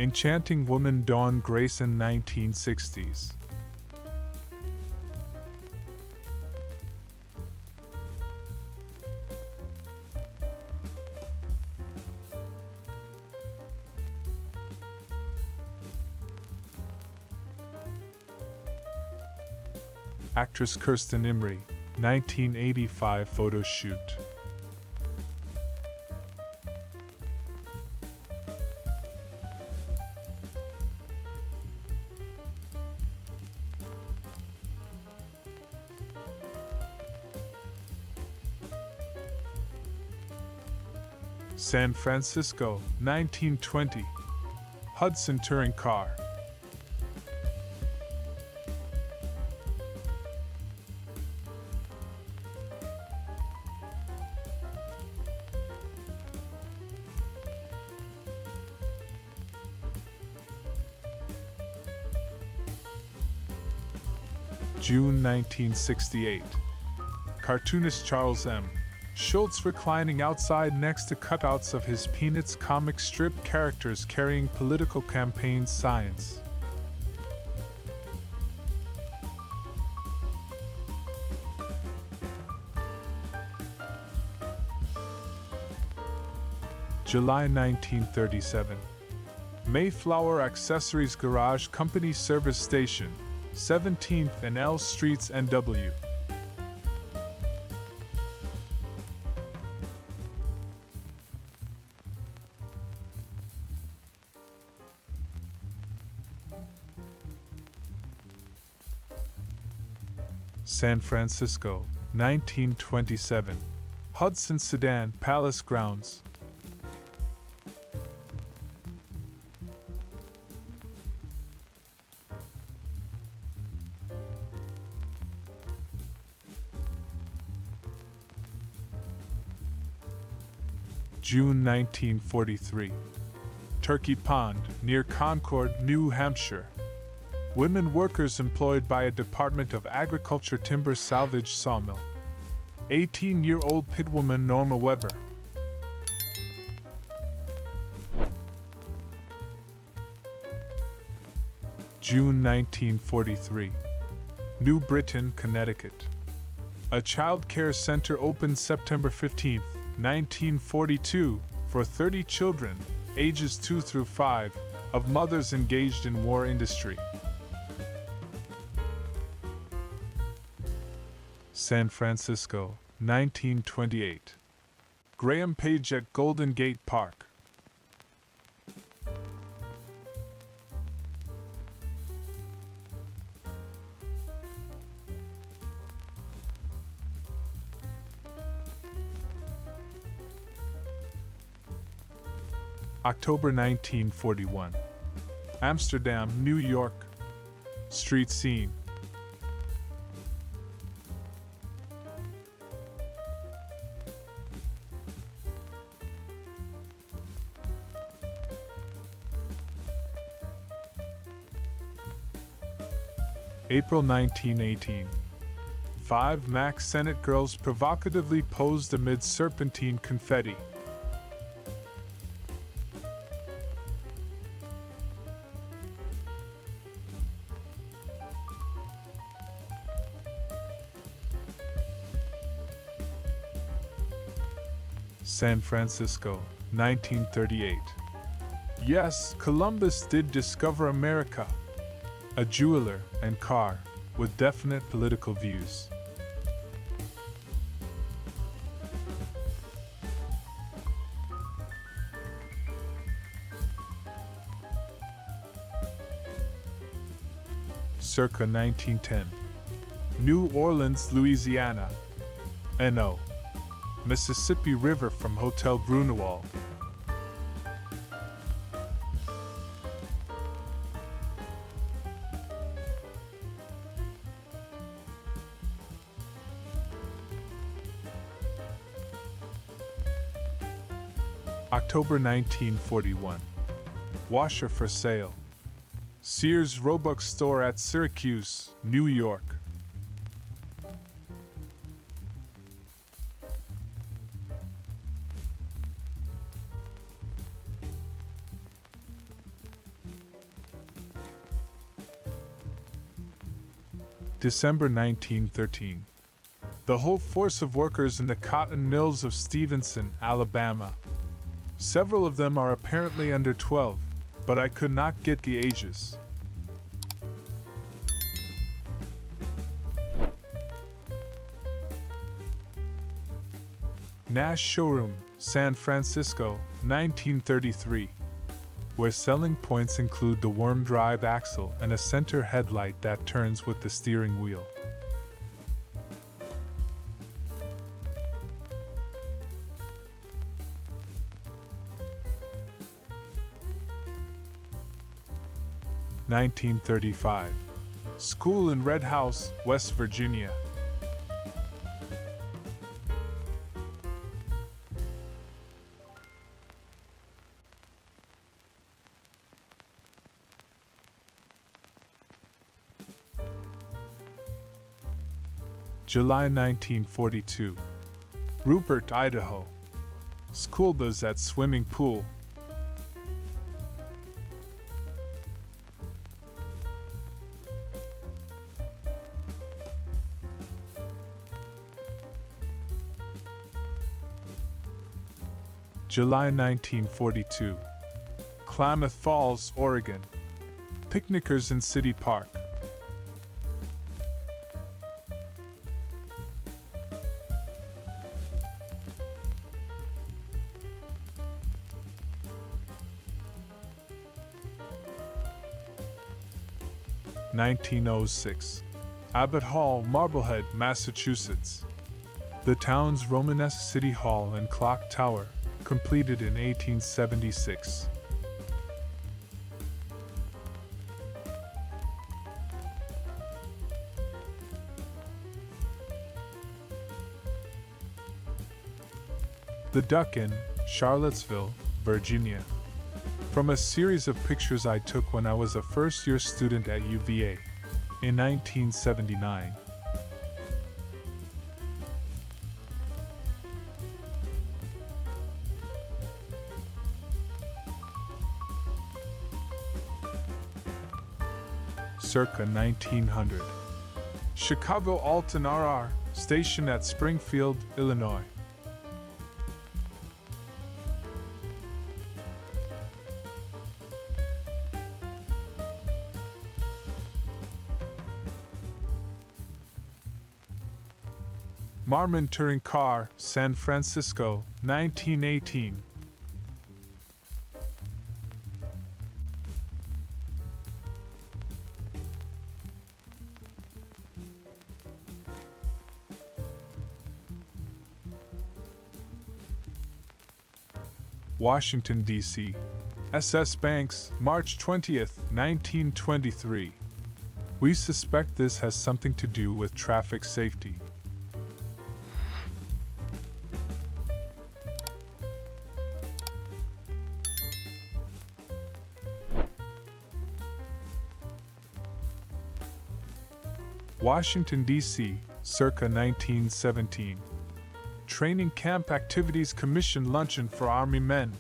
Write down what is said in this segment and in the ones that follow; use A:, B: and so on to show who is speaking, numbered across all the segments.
A: Enchanting woman Dawn Grayson 1960s. Actress Kirsten Imrie, 1985 photo shoot. San Francisco, 1920. Hudson touring car. June 1968. Cartoonist Charles M. Schultz reclining outside next to cutouts of his Peanuts comic strip characters carrying political campaign signs. July 1937. Mayflower Accessories Garage Company Service Station, 17th and L Streets, NW. San Francisco, 1927. Hudson Sedan Palace Grounds. June 1943. Turkey Pond, near Concord, New Hampshire. Women workers employed by a Department of Agriculture timber salvage sawmill. 18-year-old pitwoman Norma Weber. June 1943. New Britain, Connecticut. A child care center opened September 15, 1942, for 30 children, ages 2 through 5, of mothers engaged in war industry. San Francisco, 1928. Graham Page at Golden Gate Park. October 1941. Amsterdam, New York. Street scene. April 1918. 5 Mac Senate girls provocatively posed amid serpentine confetti. San Francisco, 1938. Yes, Columbus did discover America. A jeweler and car with definite political views. Circa 1910. New Orleans, Louisiana. NO. Mississippi River from Hotel Grunewald. October 1941. Washer for sale. Sears Roebuck store at Syracuse, New York. December 1913. The whole force of workers in the cotton mills of Stevenson, Alabama. Several of them are apparently under 12, but I could not get the ages. Nash Showroom, San Francisco, 1933, where selling points include the worm drive axle and a center headlight that turns with the steering wheel. (1935) School in Red House, West Virginia. July 1942. Rupert, Idaho. School bus at swimming pool. July 1942. Klamath Falls, Oregon. Picnickers in City Park. (1906) Abbott Hall, Marblehead, Massachusetts. The town's Romanesque City Hall and Clock Tower, completed in 1876. The Duck Inn, Charlottesville, Virginia. From a series of pictures I took when I was a first-year student at UVA in 1979. Circa 1900. Chicago Alton RR, stationed at Springfield, Illinois. Marmon Touring Car, San Francisco, 1918. Washington, D.C. SS Banks, March 20th, 1923. We suspect this has something to do with traffic safety. Washington, D.C., circa 1917. Training Camp Activities Commission luncheon for Army men.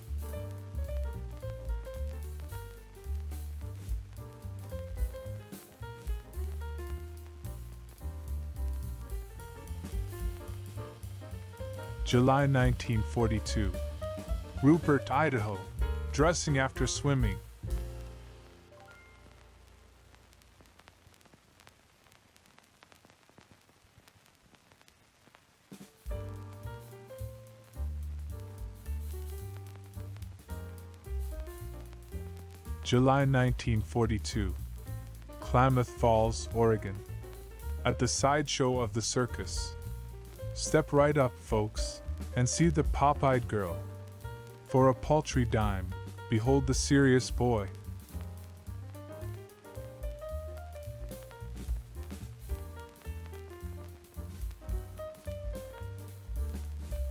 A: July 1942. Rupert, Idaho. Dressing after swimming. July 1942. Klamath Falls, Oregon. At the sideshow of the circus. Step right up, folks, and see the pop-eyed girl. For a paltry dime, behold the serious boy.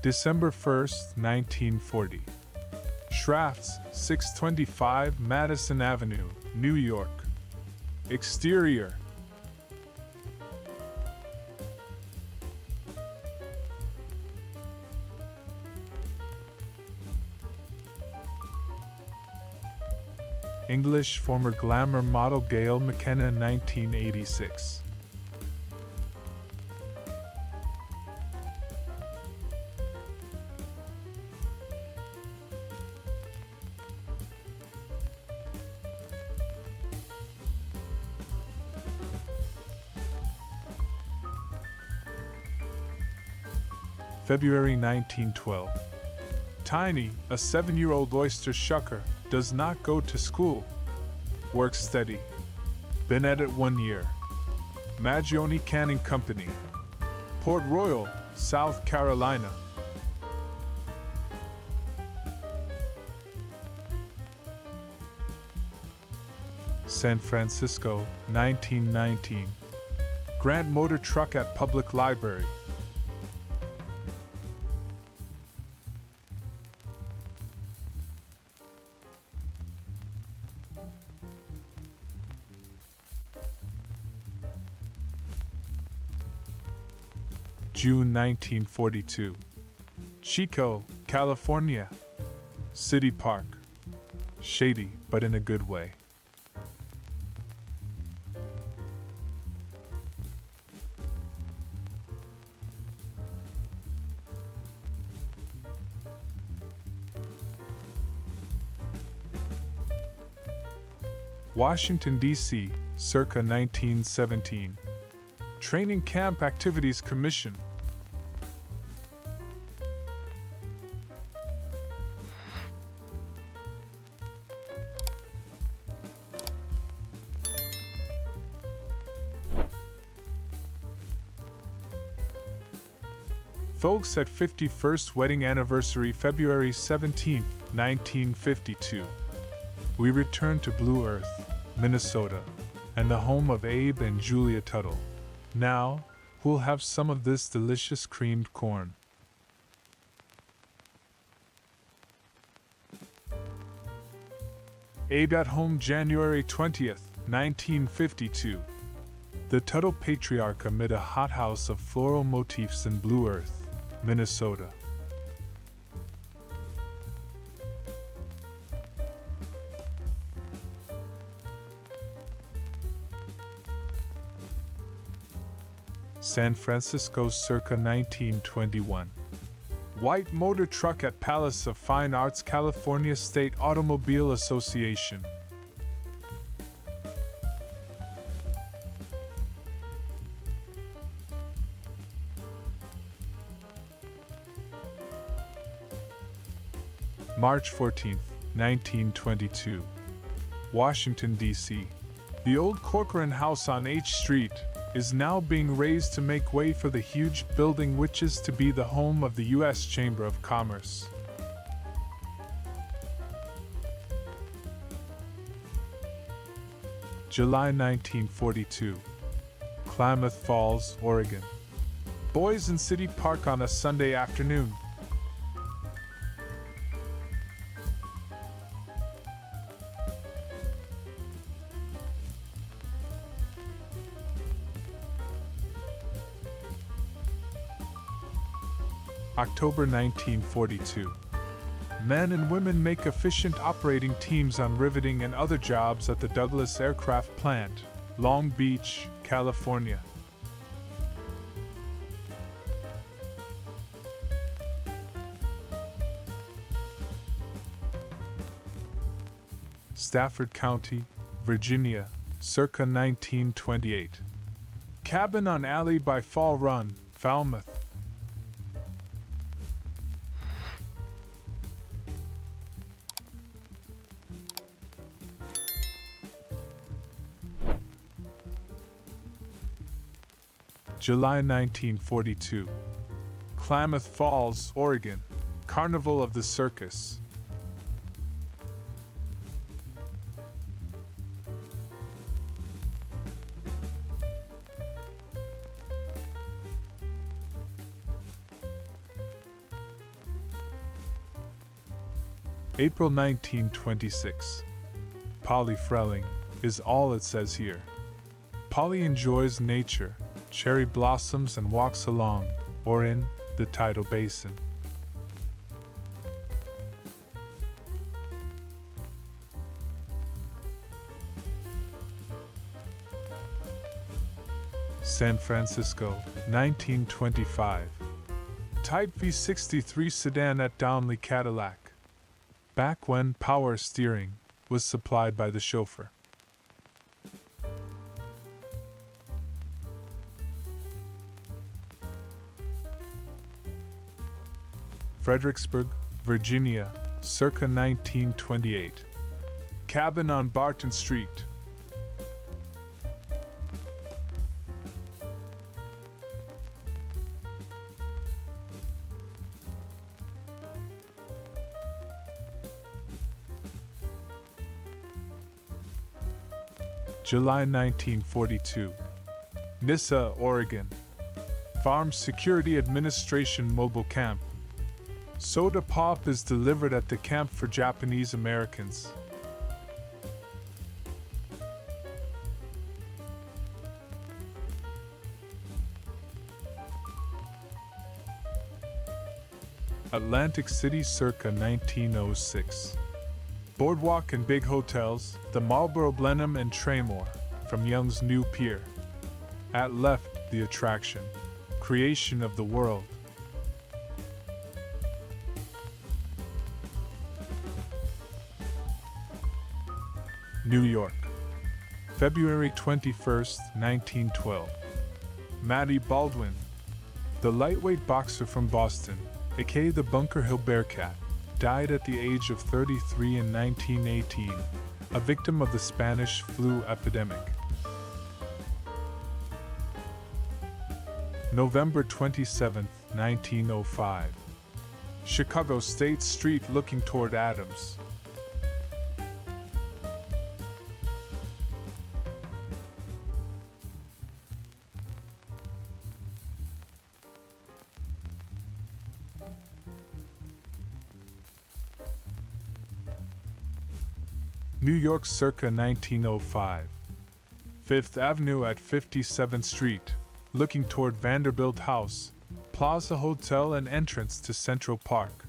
A: December 1st, 1940. Schrafft's, 625 Madison Avenue, New York. Exterior. English former glamour model Gail McKenna, 1986. February 1912. Tiny, a 7-year-old oyster shucker, does not go to school. Works steady. Been at it 1 year. Magione Canning Company. Port Royal, South Carolina. San Francisco, 1919. Grant Motor Truck at Public Library. June 1942. Chico, California. City Park. Shady, but in a good way. Washington, D.C., circa 1917. Training Camp Activities Commission. Folks at 51st Wedding Anniversary, February 17, 1952. We return to Blue Earth, Minnesota, and the home of Abe and Julia Tuttle. Now, we'll have some of this delicious creamed corn. Abe at home, January 20th, 1952. The Tuttle patriarch amid a hothouse of floral motifs in Blue Earth, Minnesota. San Francisco, circa 1921. White motor truck at Palace of Fine Arts, California State Automobile Association. March 14, 1922. Washington, D.C. The old Corcoran House on H Street is now being razed to make way for the huge building which is to be the home of the U.S. Chamber of Commerce. July 1942. Klamath Falls, Oregon. Boys in City Park on a Sunday afternoon. October 1942. Men and women make efficient operating teams on riveting and other jobs at the Douglas Aircraft Plant, Long Beach, California. Stafford County, Virginia, circa 1928. Cabin on Alley by Fall Run, Falmouth. July 1942. Klamath Falls, Oregon. Carnival of the Circus. April 1926. Polly Frelling is all it says here. Polly enjoys nature, cherry blossoms, and walks along, or in, the tidal basin. San Francisco, 1925. Type V63 sedan at Downley Cadillac. Back when power steering was supplied by the chauffeur. Fredericksburg, Virginia, circa 1928. Cabin on Barton Street. July 1942. Nyssa, Oregon. Farm Security Administration Mobile Camp. Soda pop is delivered at the camp for Japanese Americans. Atlantic City circa 1906. Boardwalk and big hotels, the Marlborough Blenheim and Traymore, from Young's New Pier. At left, the attraction. Creation of the world. New York. February 21st, 1912. Maddie Baldwin. The lightweight boxer from Boston, aka the Bunker Hill Bearcat, died at the age of 33 in 1918, a victim of the Spanish flu epidemic. November 27, 1905. Chicago State Street looking toward Adams. New York circa 1905. Fifth Avenue at 57th Street, looking toward Vanderbilt House, Plaza Hotel and entrance to Central Park.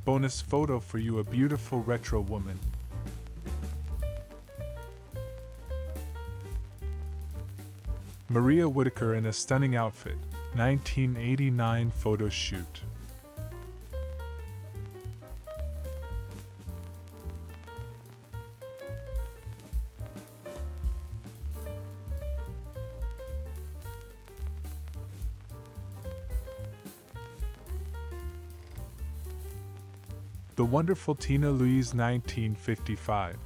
A: Bonus photo for you, a beautiful retro woman. Maria Whitaker in a stunning outfit, 1989 photo shoot. The Wonderful Tina Louise, 1955.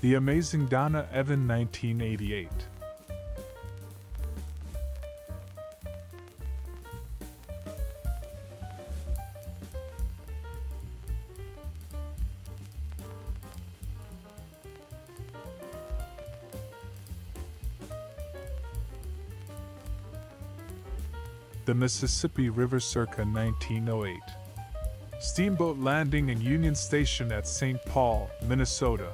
A: The Amazing Donna Evan, 1988. The Mississippi River circa 1908. Steamboat landing and Union Station at St. Paul, Minnesota.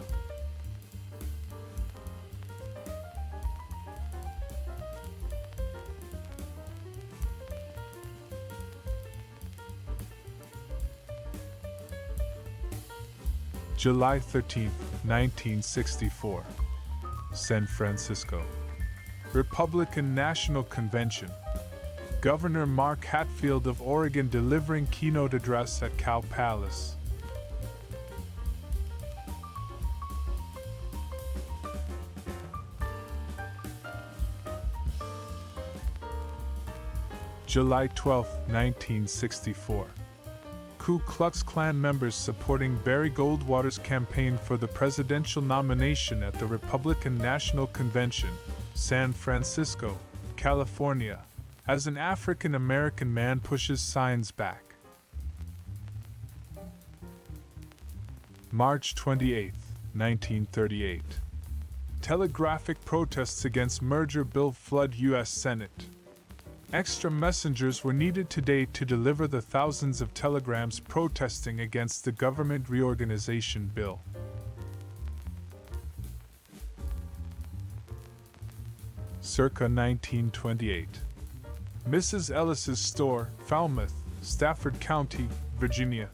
A: July 13, 1964. San Francisco. Republican National Convention. Governor Mark Hatfield of Oregon delivering keynote address at Cow Palace. July 12, 1964. Ku Klux Klan members supporting Barry Goldwater's campaign for the presidential nomination at the Republican National Convention, San Francisco, California, as an African American man pushes signs back. March 28, 1938. Telegraphic protests against merger bill flood U.S. Senate. Extra messengers were needed today to deliver the thousands of telegrams protesting against the government reorganization bill. Circa 1928. Mrs. Ellis's store, Falmouth, Stafford County, Virginia.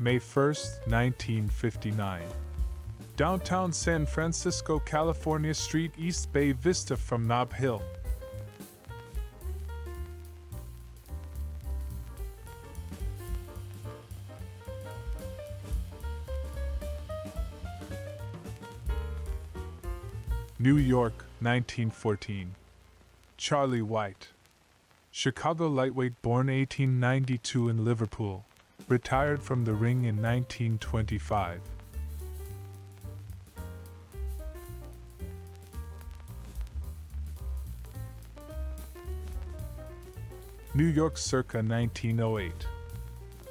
A: May 1, 1959. Downtown San Francisco, California Street, East Bay Vista from Nob Hill. New York, 1914. Charlie White. Chicago lightweight, born 1892 in Liverpool, retired from the ring in 1925. New York circa 1908.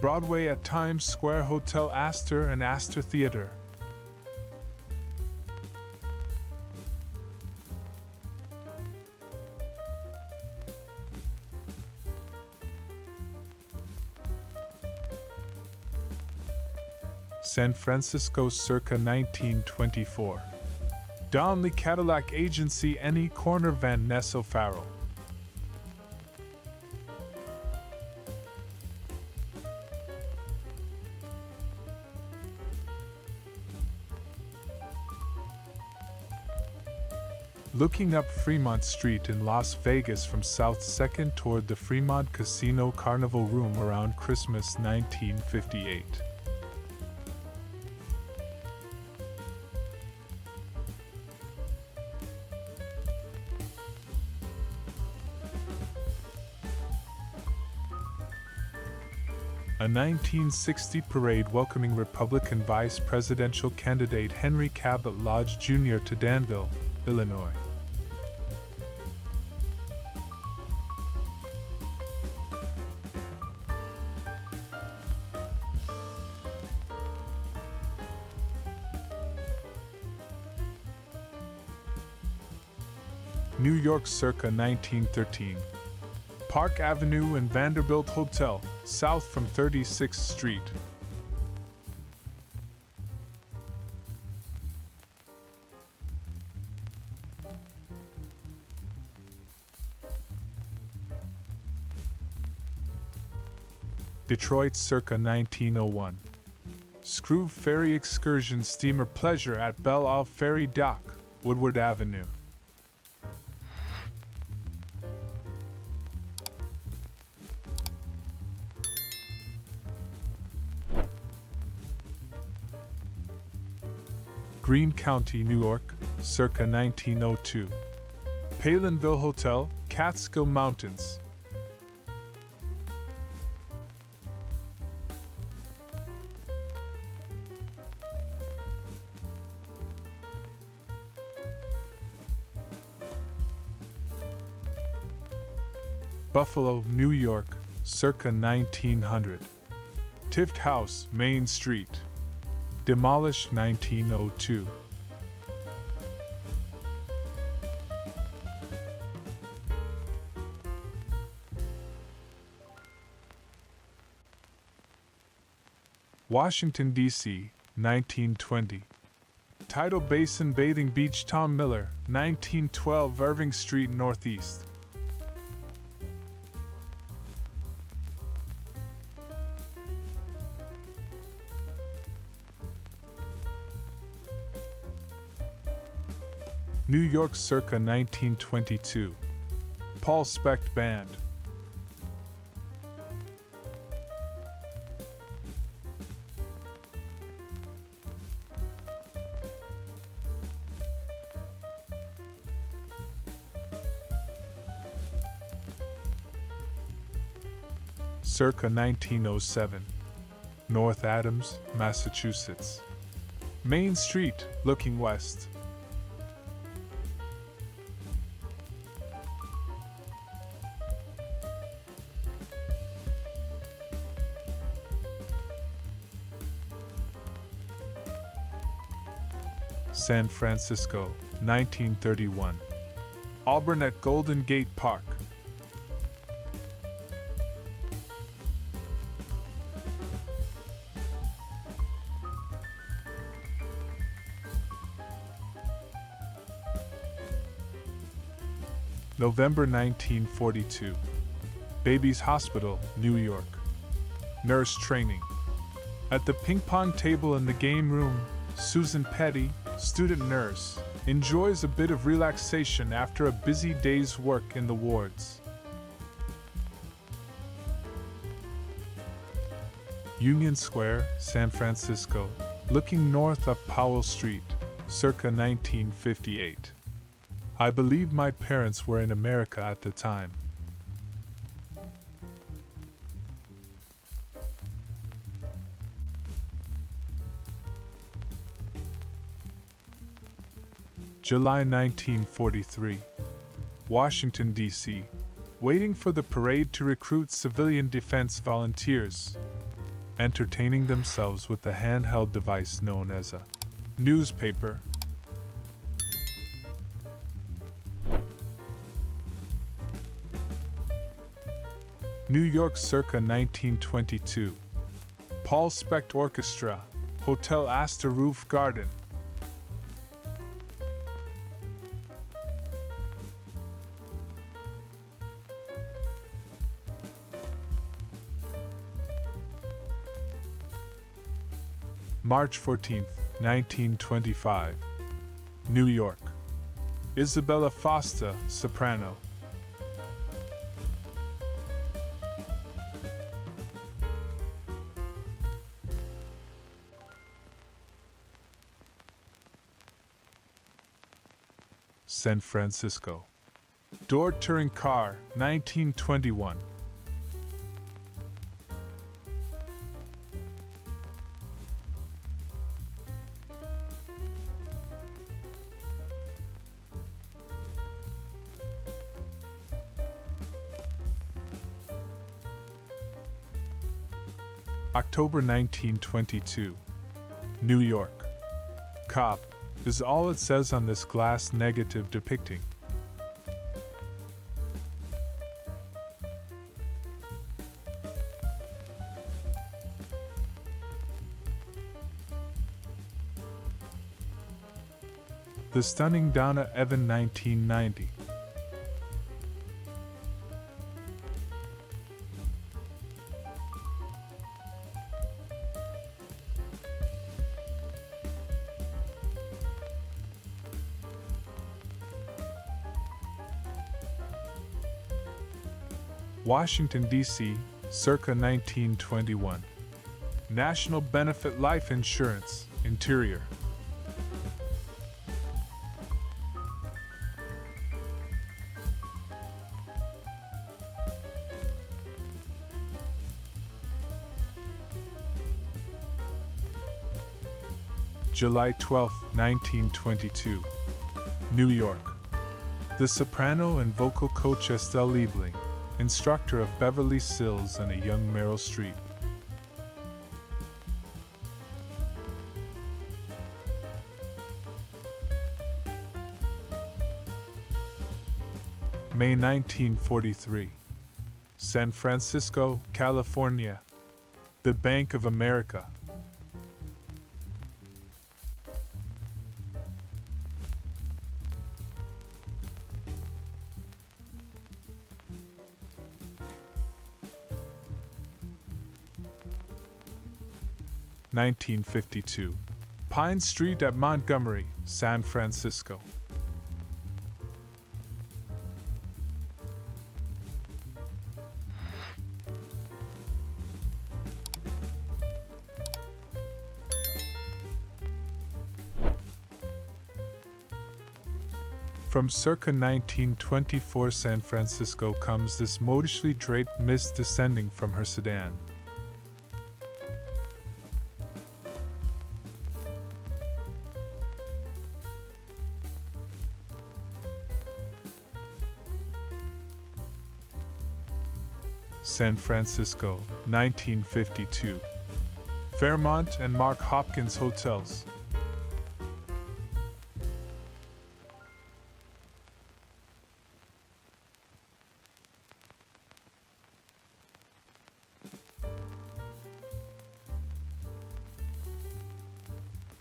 A: Broadway at Times Square, Hotel Astor and Astor Theater. San Francisco circa 1924. Donnelly Cadillac Agency, Any Corner, Van Ness O'Farrell. Looking up Fremont Street in Las Vegas from South 2nd toward the Fremont Casino Carnival Room around Christmas 1958. A 1960 parade welcoming Republican vice presidential candidate Henry Cabot Lodge Jr. to Danville, Illinois. New York circa 1913. Park Avenue and Vanderbilt Hotel, south from 36th Street. Detroit circa 1901. Screw Ferry Excursion Steamer Pleasure at Belle Isle Ferry Dock, Woodward Avenue. Greene County, New York, circa 1902. Palinville Hotel, Catskill Mountains. Buffalo, New York, circa 1900. Tift House, Main Street. Demolished 1902. Washington, D.C., 1920. Tidal Basin Bathing Beach, Tom Miller, 1912, Irving Street Northeast. New York circa 1922. Paul Specht Band. Circa 1907. North Adams, Massachusetts. Main Street, looking west. San Francisco, 1931. Auburn at Golden Gate Park. November 1942. Babies Hospital, New York. Nurse training. At the ping pong table in the game room, Susan Petty, student nurse, enjoys a bit of relaxation after a busy day's work in the wards. Union Square, San Francisco, looking north up Powell Street, circa 1958. I believe my parents were in America at the time. July 1943. Washington, D.C., waiting for the parade to recruit civilian defense volunteers, entertaining themselves with the handheld device known as a newspaper. New York circa 1922. Paul Specht Orchestra, Hotel Astor Roof Garden. March 14, 1925. New York. Isabella Fosta, soprano. San Francisco. Door touring car, 1921. October 1922. New York. Cop is all it says on this glass negative depicting. The stunning Donna Evan, 1990. Washington, D.C., circa 1921. National Benefit Life Insurance, interior. July 12, 1922. New York. The soprano and vocal coach Estelle Liebling, instructor of Beverly Sills and a young Meryl Streep. May 1943. San Francisco, California. The Bank of America. (1952). Pine Street at Montgomery, San Francisco. From circa 1924 San Francisco comes this modishly draped miss descending from her sedan. San Francisco, 1952. Fairmont and Mark Hopkins Hotels.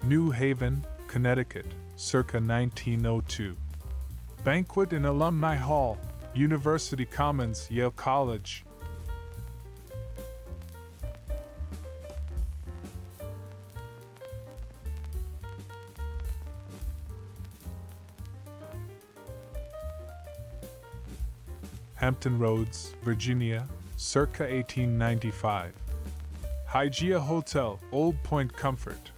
A: New Haven, Connecticut, circa 1902. Banquet in Alumni Hall, University Commons, Yale College. Hampton Roads, Virginia, circa 1895. Hygeia Hotel, Old Point Comfort.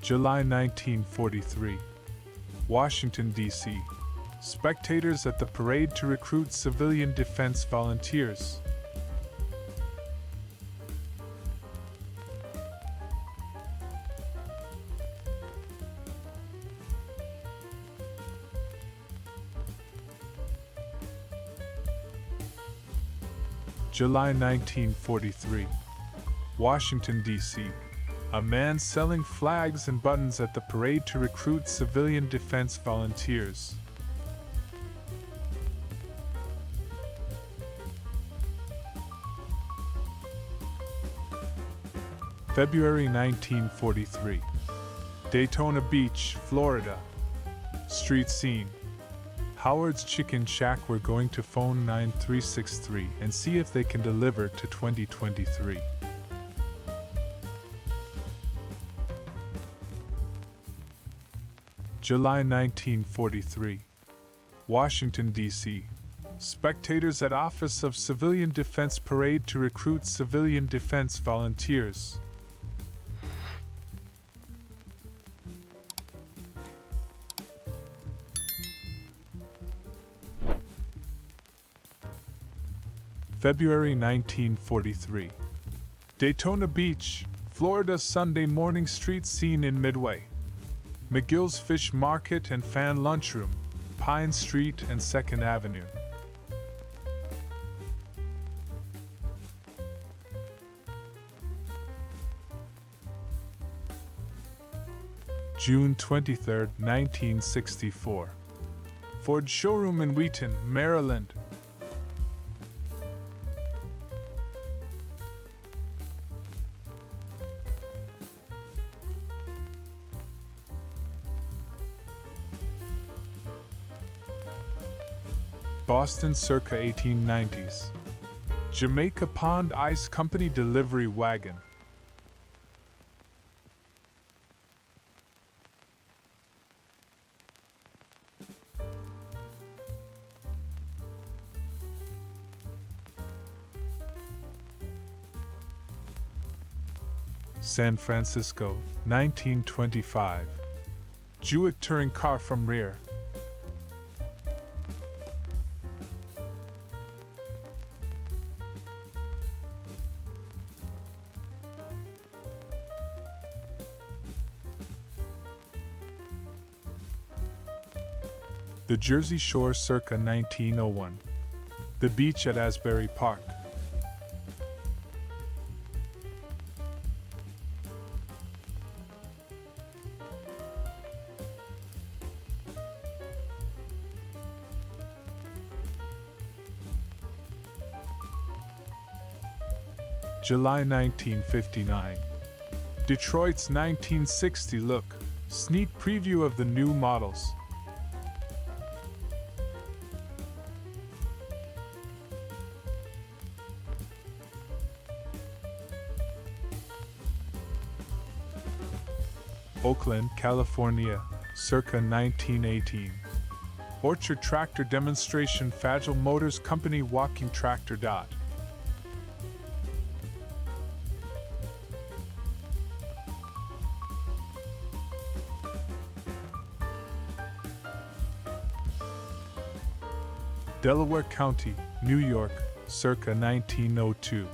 A: July 1943. Washington, D.C. Spectators at the parade to recruit civilian defense volunteers. July 1943. Washington, D.C. A man selling flags and buttons at the parade to recruit civilian defense volunteers. February 1943. Daytona Beach, Florida. Street scene. Howard's Chicken Shack. We're going to phone 9363 and see if they can deliver to 2023. July 1943. Washington, D.C. Spectators at Office of Civilian Defense parade to recruit civilian defense volunteers. February 1943. Daytona Beach, Florida. Sunday morning street scene in Midway. McGill's Fish Market and Fan Lunchroom, Pine Street and 2nd Avenue. June 23, 1964. Ford Showroom in Wheaton, Maryland. Boston circa 1890s. Jamaica Pond Ice Company delivery wagon. San Francisco, 1925. Buick touring car from rear. The Jersey Shore circa 1901. The beach at Asbury Park. July 1959. Detroit's 1960 look. Sneak preview of the new models. Oakland, California, circa 1918. Orchard Tractor Demonstration. Fagel Motors Company walking tractor. Delaware County, New York, circa 1902.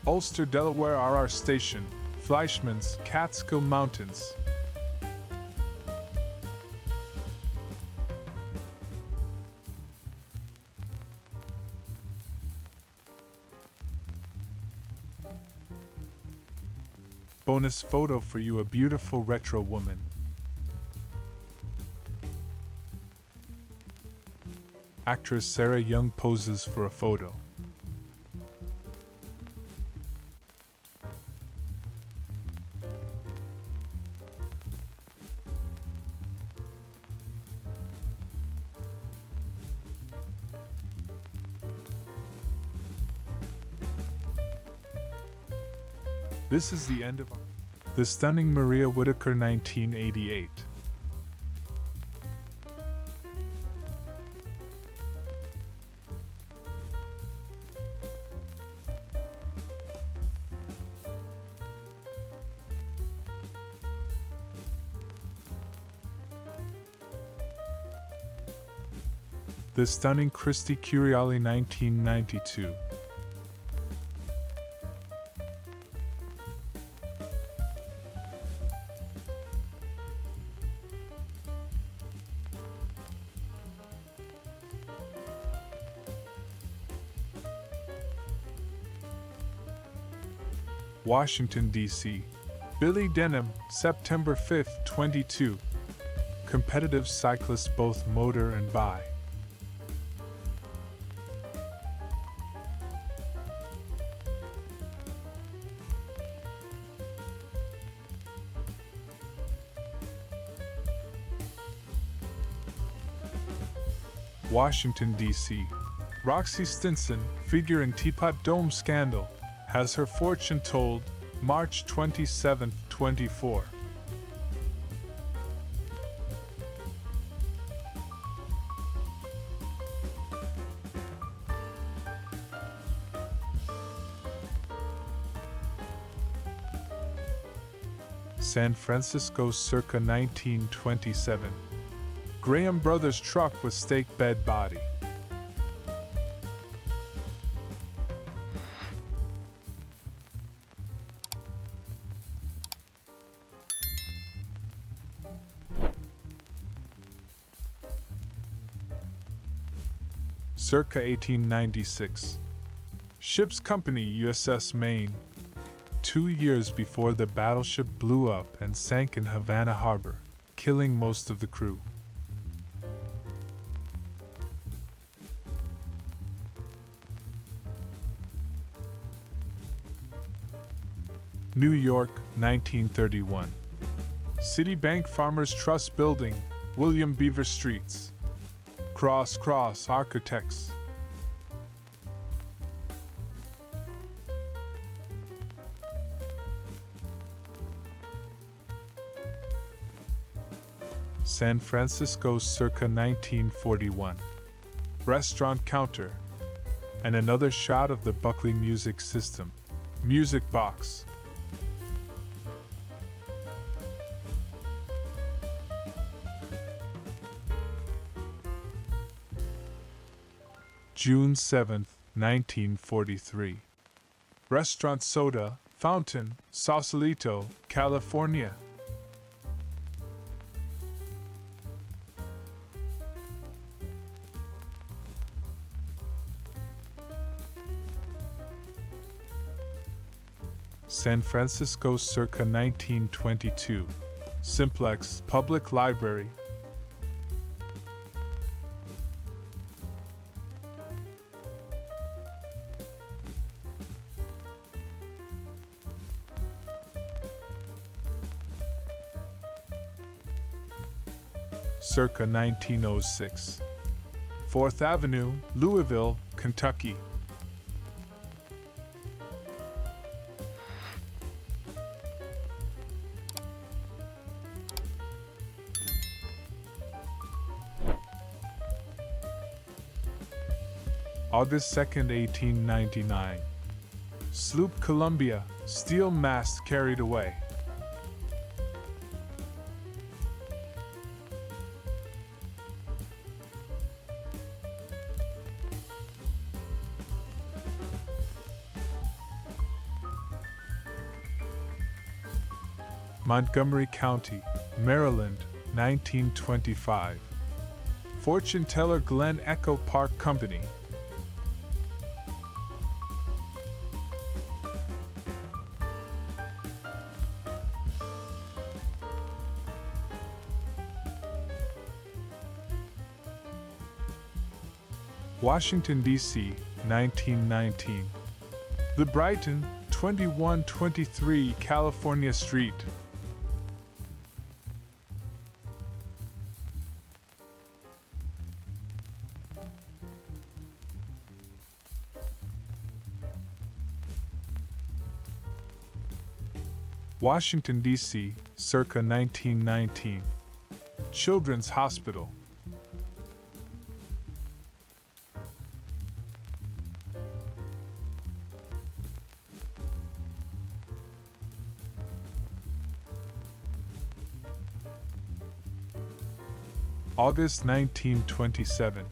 A: Ulster, Delaware RR Station, Fleischmann's, Catskill Mountains. Bonus photo for you, a beautiful retro woman. Actress Sarah Young poses for a photo. This is the end of the stunning Maria Whittaker 1988. The stunning Christy Curiali 1992. Washington, D.C. Billy Denham, September 5, 22. Competitive cyclist both motor and bi. Washington, D.C. Roxy Stinson, figure in Teapot Dome scandal, has her fortune told, March 27, 24. San Francisco circa 1927. Graham Brothers truck with stake bed body. Circa 1896. Ship's company USS Maine. 2 years before the battleship blew up and sank in Havana Harbor, killing most of the crew. New York, 1931. Citibank Farmers Trust Building, William Beaver Streets. Cross Architects. San Francisco circa 1941. Restaurant counter. And another shot of the Buckley Music System. Music box. June 7, 1943. Restaurant Soda, Fountain, Sausalito, California. San Francisco circa 1922. Simplex Public Library. Circa 1906. 4th Avenue, Louisville, Kentucky. August 2, 1899. Sloop Columbia, steel mast carried away. Montgomery County, Maryland, 1925. Fortune teller Glen Echo Park Company. Washington, D.C., 1919. The Brighton, 2123 California Street. Washington, D.C., circa 1919. Children's Hospital. August 1927.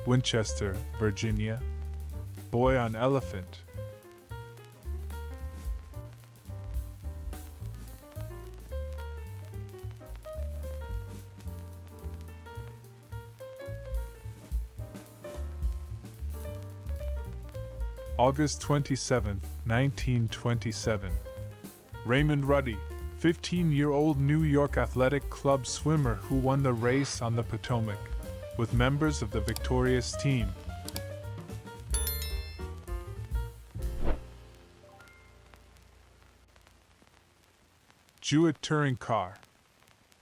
A: Winchester, Virginia. Boy on Elephant. August 27, 1927. Raymond Ruddy, 15-year-old New York Athletic Club swimmer who won the race on the Potomac, with members of the victorious team. Jewett touring car.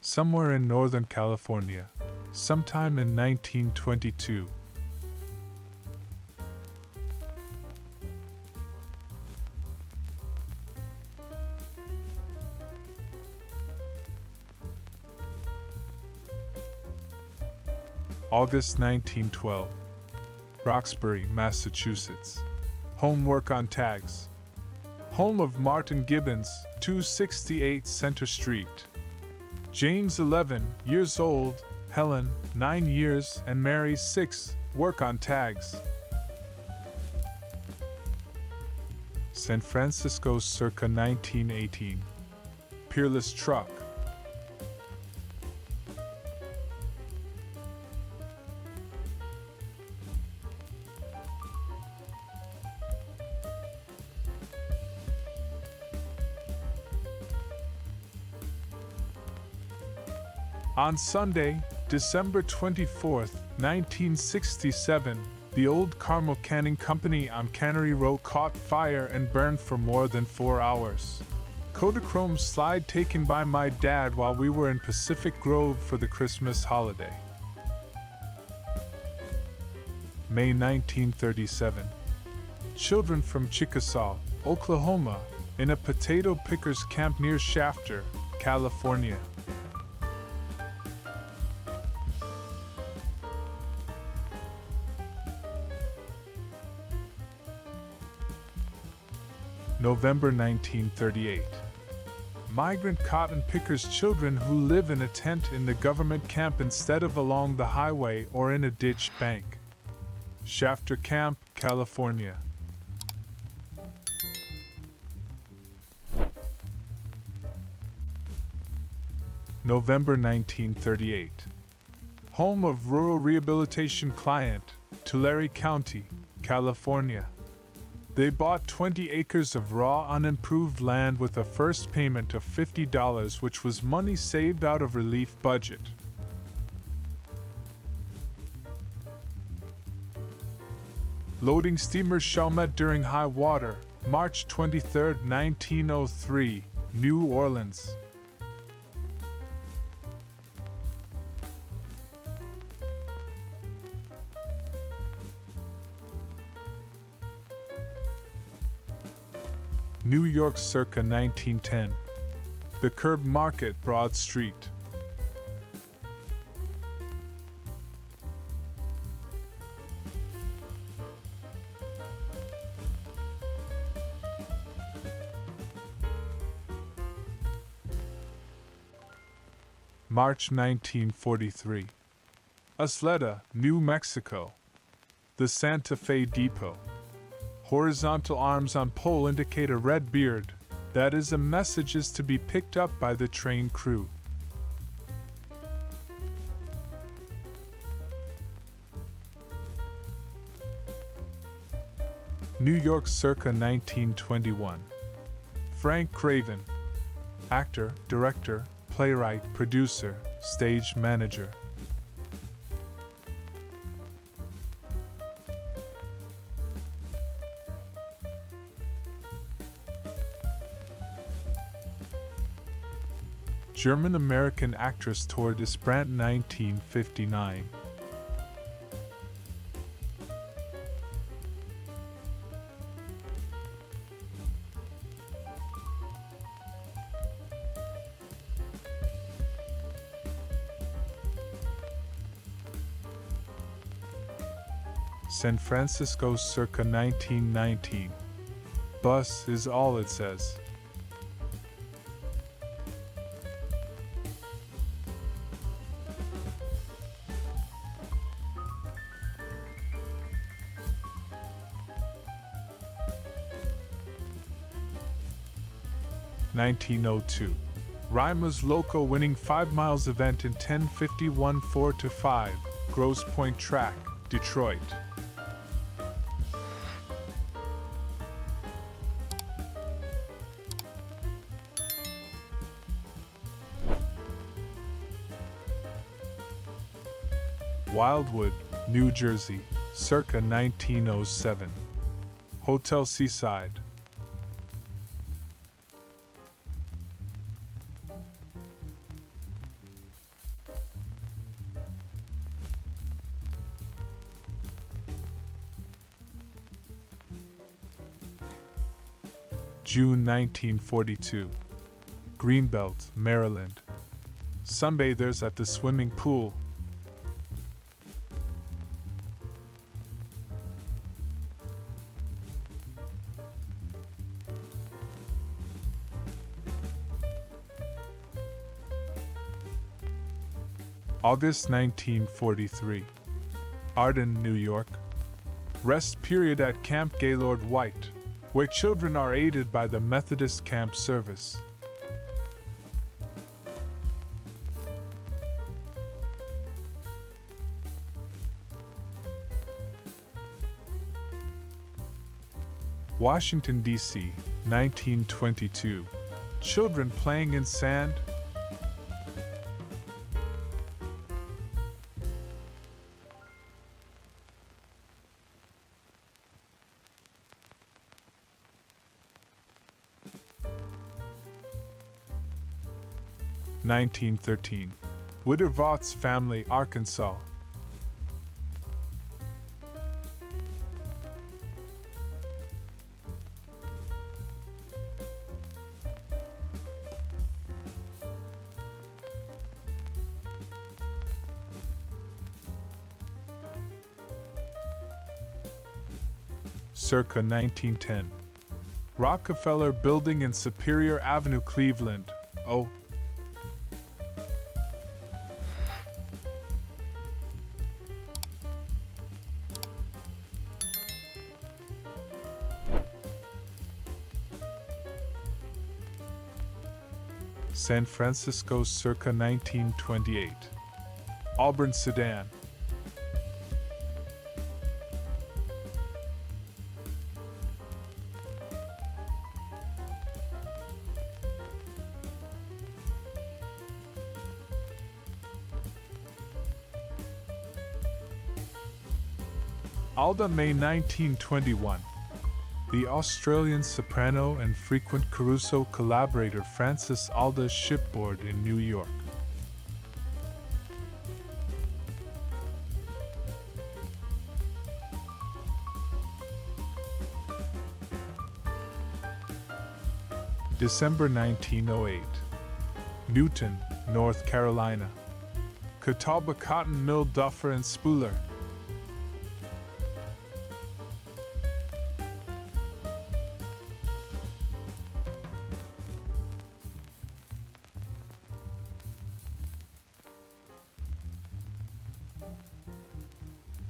A: Somewhere in Northern California, sometime in 1922. August 1912. Roxbury, Massachusetts. Homework on tags. Home of Martin Gibbons, 268 Center Street. James 11 years old, Helen 9 years, and Mary 6 work on tags. San Francisco circa 1918. Peerless truck. On Sunday, December 24, 1967, the old Carmel Canning Company on Cannery Row caught fire and burned for more than 4 hours. Kodachrome slide taken by my dad while we were in Pacific Grove for the Christmas holiday. May 1937. Children from Chickasaw, Oklahoma, in a potato pickers camp near Shafter, California. November 1938. Migrant cotton pickers' children who live in a tent in the government camp instead of along the highway or in a ditch bank. Shafter Camp, California. November 1938. Home of Rural Rehabilitation Client, Tulare County, California. They bought 20 acres of raw, unimproved land with a first payment of $50, which was money saved out of relief budget. Loading steamer Chalmette during high water, March 23, 1903, New Orleans. New York circa 1910. The Curb Market, Broad Street. March 1943. Isleta, New Mexico. The Santa Fe Depot. Horizontal arms on pole indicate a red beard. That is, a message is to be picked up by the train crew. New York circa 1921. Frank Craven. Actor, director, playwright, producer, stage manager. German-American actress Tor des Brandt, 1959. San Francisco circa 1919. Bus is all it says. (1902) Rima's Loco winning 5 miles event in 10:51 4-5, Grosse Pointe Track, Detroit. Wildwood, New Jersey, circa 1907. Hotel Seaside. June 1942. Greenbelt, Maryland. Sunbathers at the swimming pool. August 1943. Arden, New York. Rest period at Camp Gaylord White, where children are aided by the Methodist Camp Service. Washington, D.C., 1922. Children playing in sand. (1913) Witter-Vaught's family, Arkansas. Circa 1910. Rockefeller Building in Superior Avenue, Cleveland, O. San Francisco circa 1928. Auburn Sedan. Alda, May 1921. The Australian soprano and frequent Caruso collaborator Frances Alda's shipboard in New York. December 1908. Newton, North Carolina. Catawba Cotton Mill, Duffer and Spooler.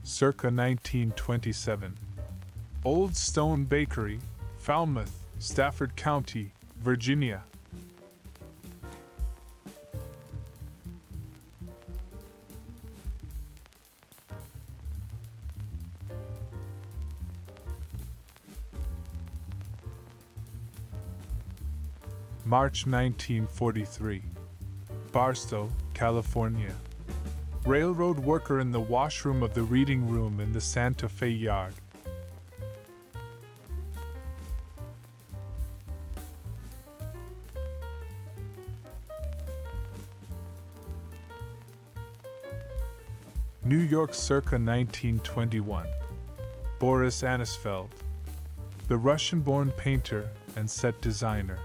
A: Circa 1927. Old Stone Bakery, Falmouth, Stafford County, Virginia. March 1943. Barstow, California. Railroad worker in the washroom of the reading room in the Santa Fe Yard. New York circa 1921. Boris Anisfeld, the Russian-born painter and set designer.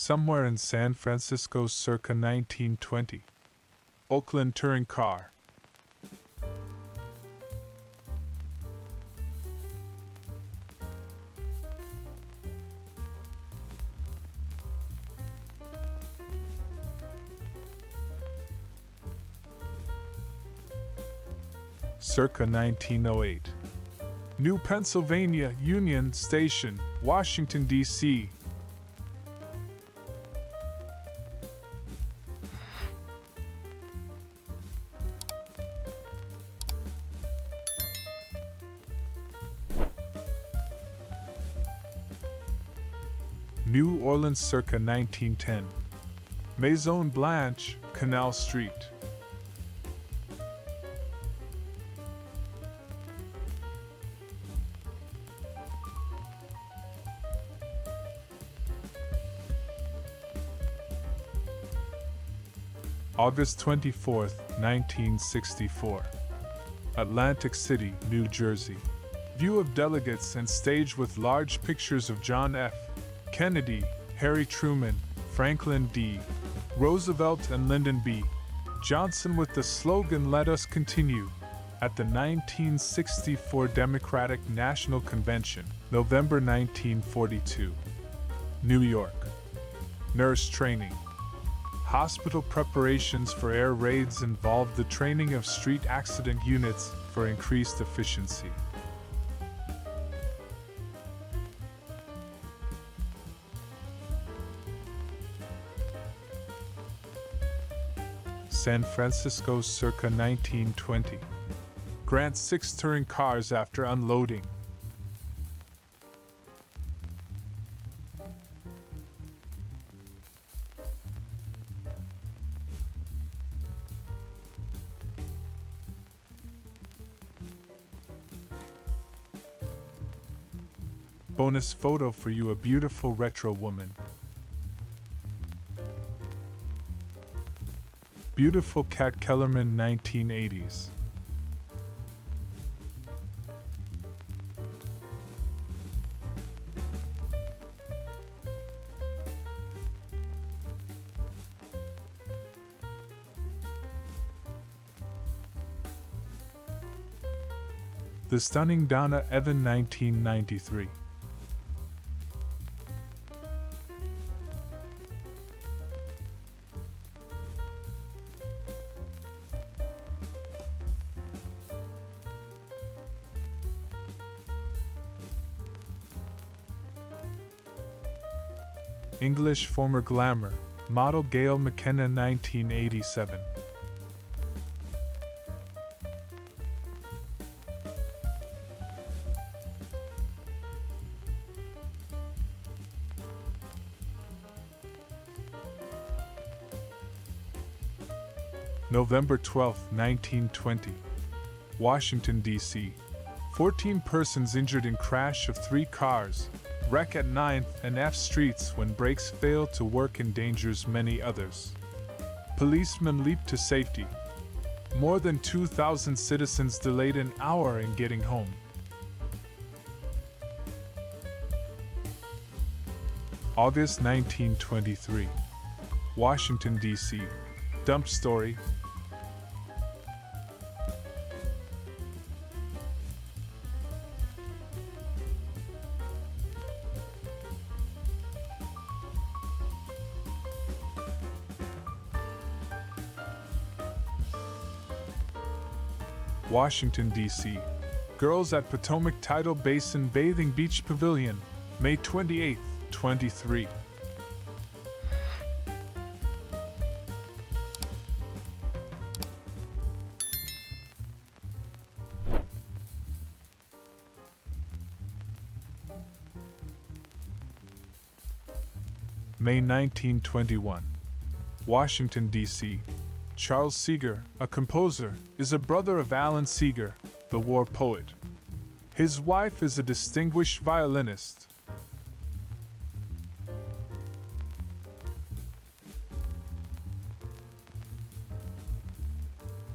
A: somewhere in San Francisco circa 1920. Oakland touring car. Circa 1908. New Pennsylvania Union Station, Washington, D.C. New Orleans circa 1910. Maison Blanche, Canal Street. August 24, 1964. Atlantic City, New Jersey. View of delegates and stage with large pictures of John F. Kennedy, Harry Truman, Franklin D. Roosevelt and Lyndon B. Johnson with the slogan "Let us continue" at the 1964 Democratic National Convention, November 1942. New York. Nurse training. Hospital preparations for air raids involved the training of street accident units for increased efficiency. San Francisco circa 1920. Grant 6 touring cars after unloading. Bonus photo for you, a beautiful retro woman. Beautiful Cat Kellerman 1980s. The stunning Donna Evan 1993. English former glamour, model Gail McKenna 1987. November 12, 1920. Washington, D.C. 14 persons injured in crash of 3 cars. Wreck at 9th and F streets when brakes fail to work endangers many others. Policemen leap to safety. More than 2,000 citizens delayed an hour in getting home. August 1923. Washington, D.C. Dump story. Washington, D.C. Girls at Potomac Tidal Basin Bathing Beach Pavilion, May 28, 23. May 1921. Washington, D.C. Charles Seeger, a composer, is a brother of Alan Seeger, the war poet. His wife is a distinguished violinist.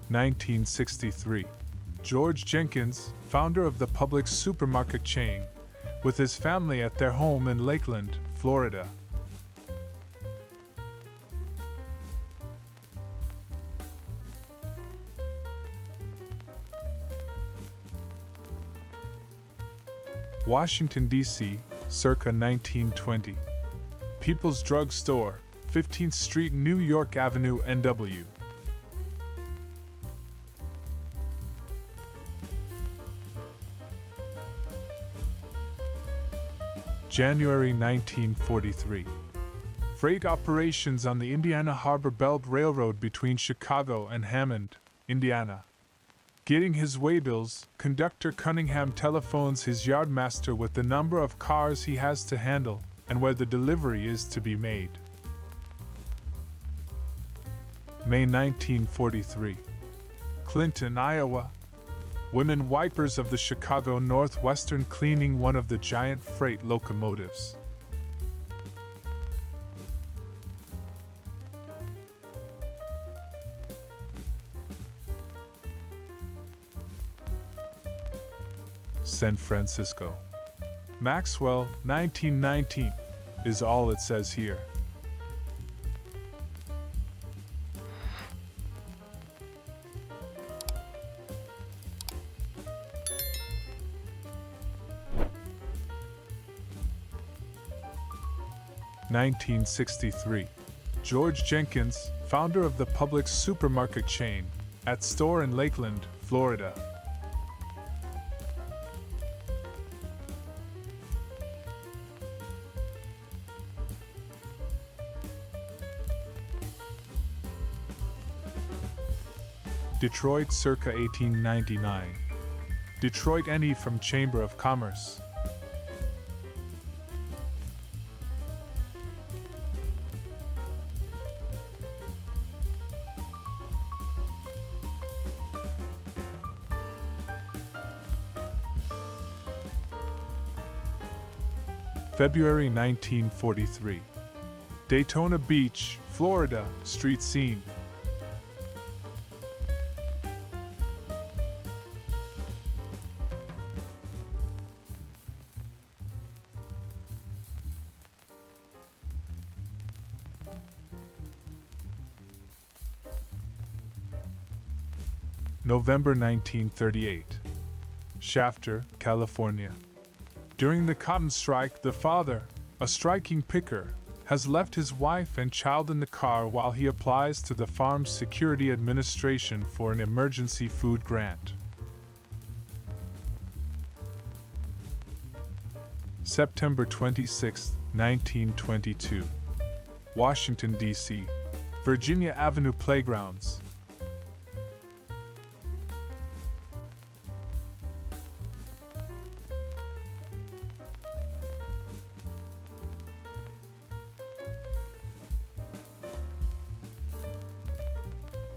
A: (1963) George Jenkins, founder of the Publix supermarket chain, with his family at their home in Lakeland, Florida. Washington, D.C., circa 1920. People's Drug Store, 15th Street, New York Avenue, NW. January 1943. Freight operations on the Indiana Harbor Belt Railroad between Chicago and Hammond, Indiana. Getting his waybills, conductor Cunningham telephones his yardmaster with the number of cars he has to handle and where the delivery is to be made. May 1943. Clinton, Iowa. Women wipers of the Chicago Northwestern cleaning one of the giant freight locomotives. San Francisco. Maxwell, 1919, is all it says here. (1963). George Jenkins, founder of the Publix supermarket chain, at store in Lakeland, Florida. Detroit, circa 1899. Detroit, NE from Chamber of Commerce. February 1943. Daytona Beach, Florida, street scene. November 1938. Shafter, California. During the cotton strike, the father, a striking picker, has left his wife and child in the car while he applies to the Farm Security Administration for an emergency food grant. September 26, 1922. Washington, D.C. Virginia Avenue Playgrounds.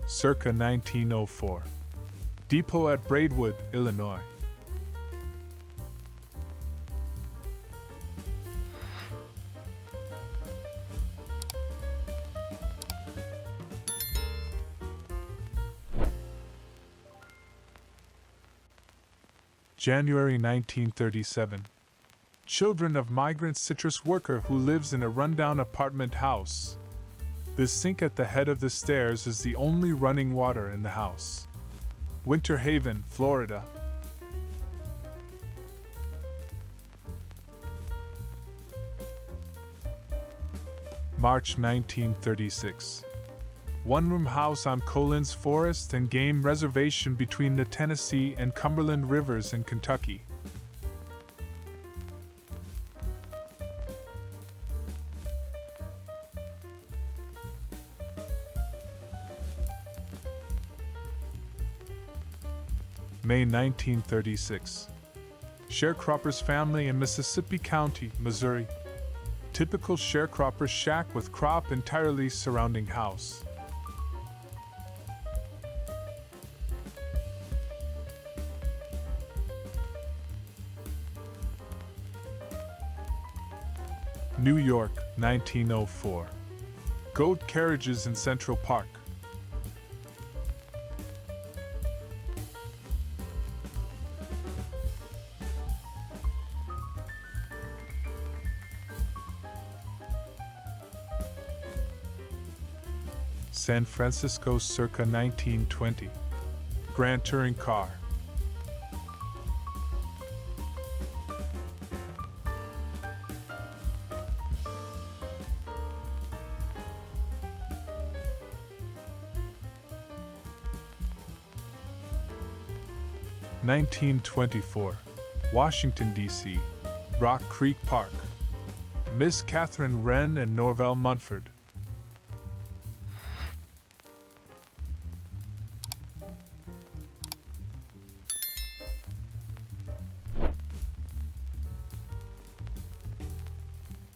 A: Circa 1904. Depot at Braidwood, Illinois. January 1937. Children of migrant citrus worker who lives in a rundown apartment house. The sink at the head of the stairs is the only running water in the house. Winter Haven, Florida. March 1936. One-room house on Collins Forest and Game Reservation between the Tennessee and Cumberland Rivers in Kentucky. May 1936. Sharecropper's family in Mississippi County, Missouri. Typical sharecropper shack with crop entirely surrounding house. New York, 1904. Goat carriages in Central Park. San Francisco, circa 1920. Grand Touring Car. 1924, Washington, D.C., Rock Creek Park. Miss Catherine Wren and Norvell Munford.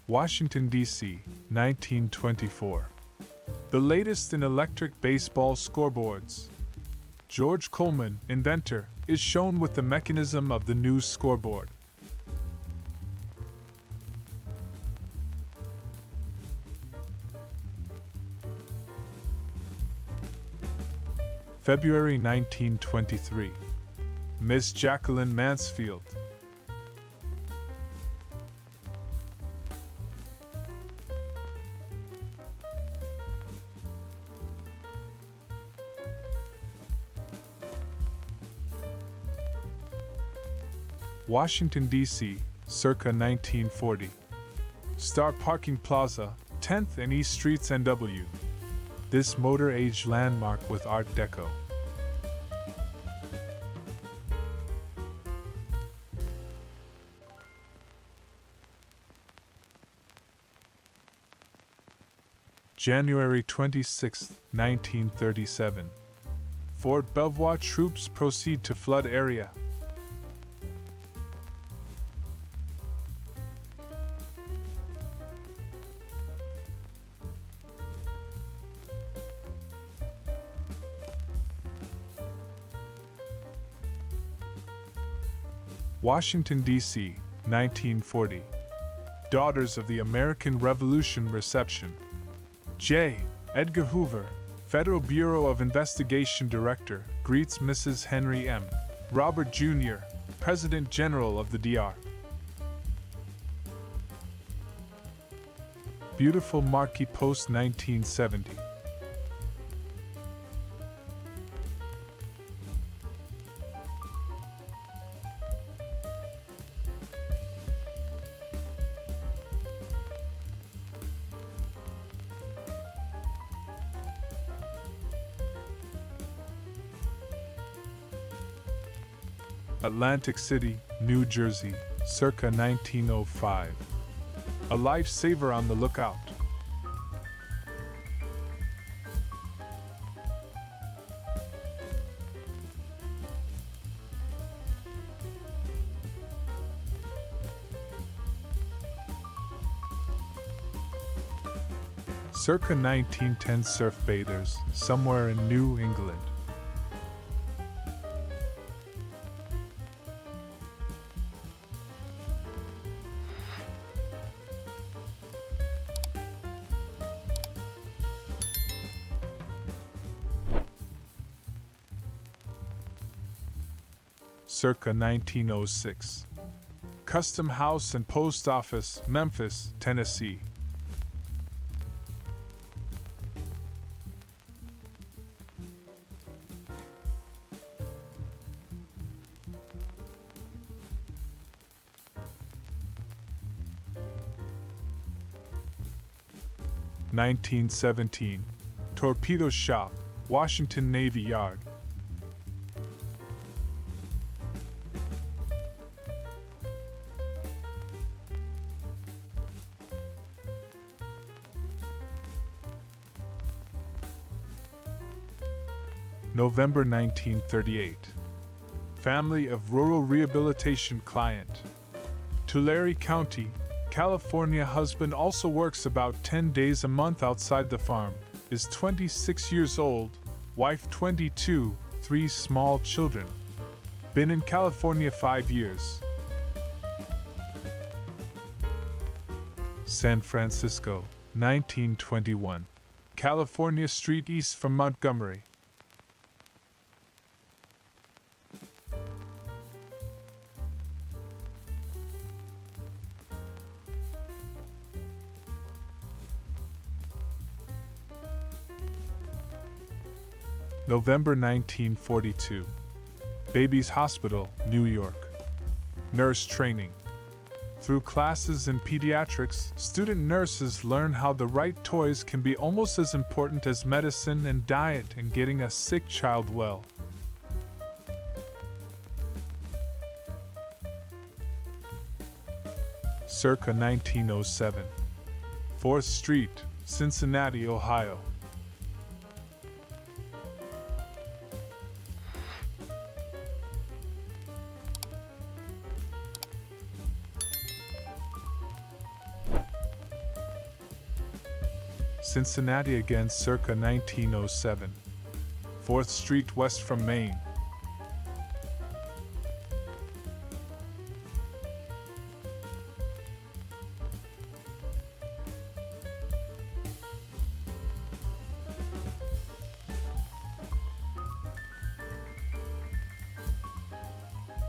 A: Washington, D.C., 1924. The latest in electric baseball scoreboards. George Coleman, inventor, is shown with the mechanism of the new scoreboard. February 1923. Miss Jacqueline Mansfield. Washington, D.C., circa 1940. Star Parking Plaza, 10th and East Streets, NW. This motor-age landmark with Art Deco. January 26, 1937. Fort Belvoir troops proceed to flood area. Washington, D.C., 1940. Daughters of the American Revolution reception. J. Edgar Hoover, Federal Bureau of Investigation Director, greets Mrs. Henry M. Robert Jr., President General of the DR. Beautiful Marquee Post, 1970. Atlantic City, New Jersey, circa 1905. A lifesaver on the lookout. Circa 1910 surf bathers, somewhere in New England. Circa 1906. Custom House and Post Office, Memphis, Tennessee. (1917) Torpedo Shop, Washington Navy Yard. November 1938. Family of Rural Rehabilitation Client. Tulare County, California. Husband also works about 10 days a month outside the farm. Is 26 years old. Wife 22, 3 small children. Been in California 5 years. San Francisco, 1921. California Street east from Montgomery. November 1942. Babies Hospital, New York. Nurse training. Through classes in pediatrics, student nurses learn how the right toys can be almost as important as medicine and diet in getting a sick child well. circa 1907. 4th Street, Cincinnati, Ohio. Cincinnati again circa 1907. 4th Street west from Maine.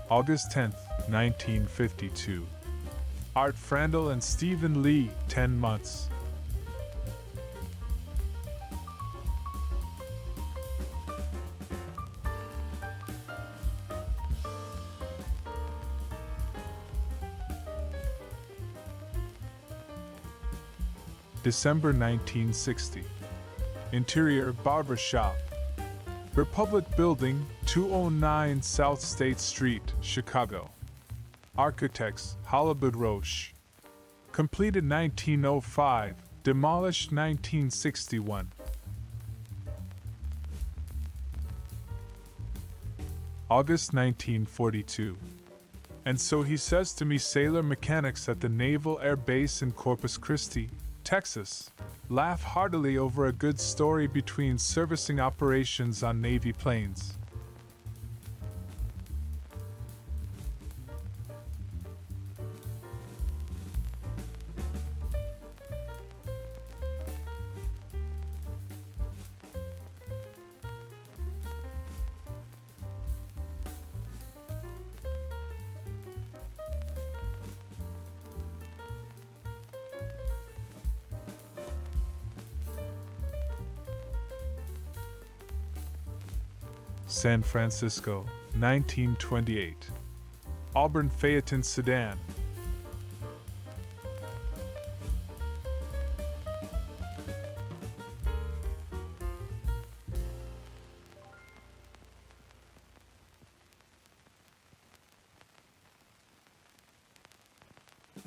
A: August 10th, 1952. Art Frandl and Stephen Lee, 10 months. December 1960. Interior barber shop. Republic Building, 209 South State Street, Chicago. Architects, Hollywood Roche. Completed 1905, demolished 1961. August 1942. And so he says to me, sailor mechanics at the Naval Air Base in Corpus Christi, Texas, laugh heartily over a good story between servicing operations on Navy planes. San Francisco, 1928. Auburn Phaeton sedan.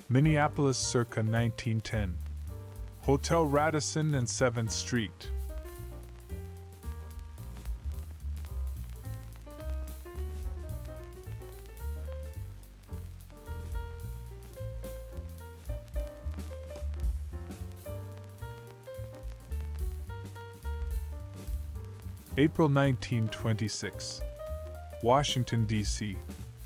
A: Minneapolis circa 1910. Hotel Radisson and 7th Street. April 1926. Washington, D.C.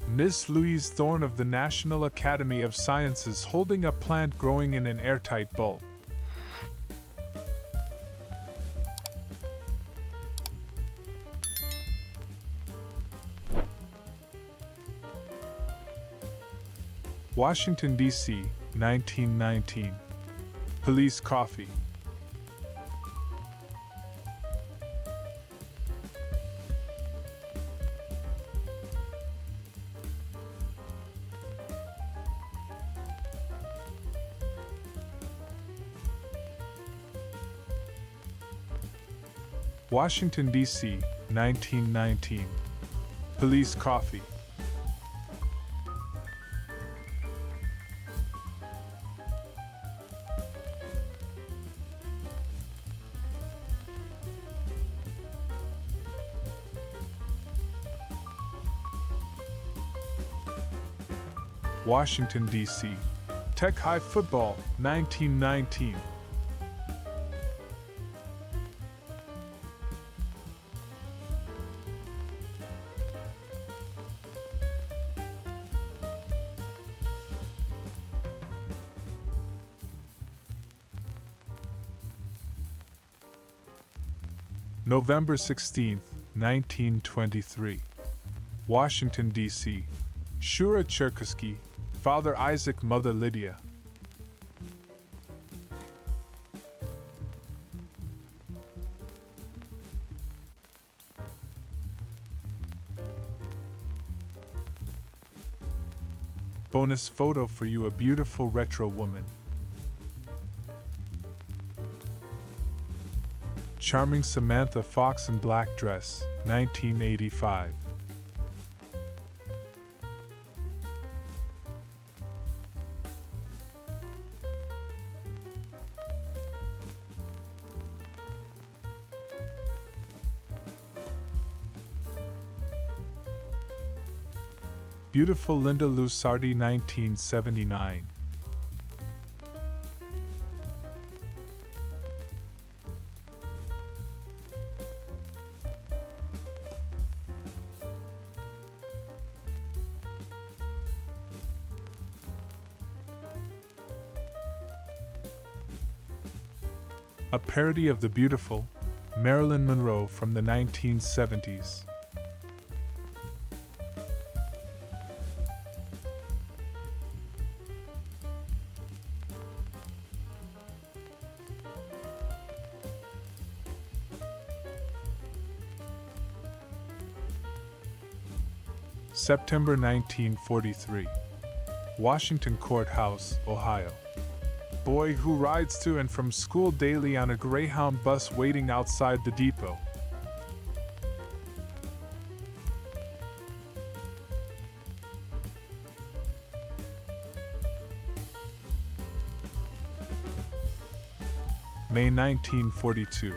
A: Miss Louise Thorne of the National Academy of Sciences holding a plant growing in an airtight bulb. Washington, D.C., 1919. Police coffee. Washington, D.C., 1919. Police coffee. Washington, D.C. Tech High Football, 1919. November 16, 1923. Washington, D.C. Shura Cherkasky, Father Isaac, Mother Lydia. Bonus photo for you, a beautiful retro woman. Charming Samantha Fox in black dress, 1985. Beautiful Linda Lusardi 1979. A parody of the beautiful Marilyn Monroe from the 1970s. September 1943. Washington Courthouse, Ohio. Boy who rides to and from school daily on a Greyhound bus waiting outside the depot. May 1942.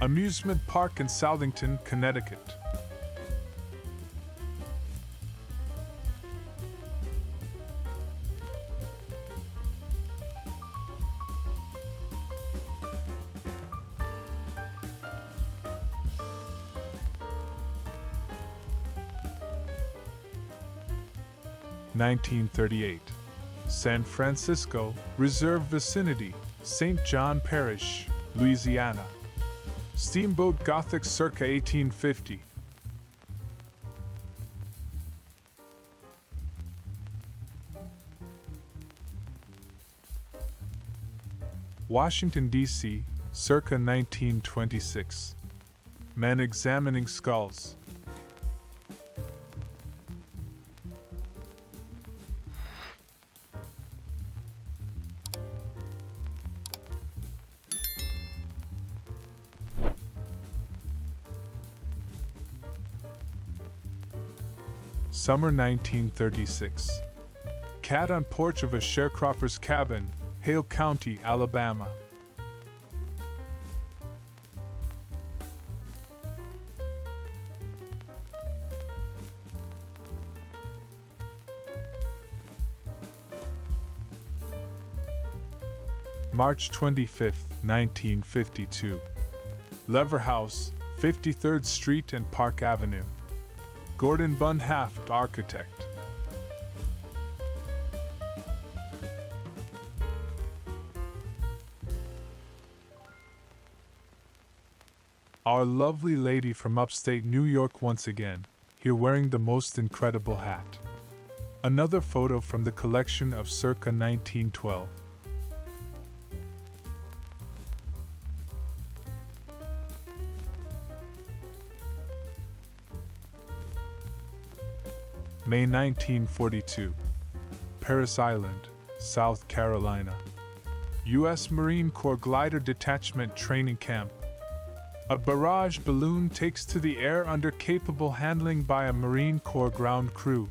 A: Amusement park in Southington, Connecticut. (1938) San Francisco, Reserve Vicinity, St. John Parish, Louisiana. Steamboat Gothic circa 1850. Washington, D.C., circa 1926. Men examining skulls. Summer 1936. Cat on porch of a sharecropper's cabin, Hale County, Alabama. March 25, 1952. Lever House, 53rd Street and Park Avenue. Gordon Bunn Haft, architect. Our lovely lady from upstate New York once again, here wearing the most incredible hat. Another photo from the collection of circa 1912. May 1942. Parris Island, South Carolina. U.S. Marine Corps Glider Detachment Training Camp. A barrage balloon takes to the air under capable handling by a Marine Corps ground crew.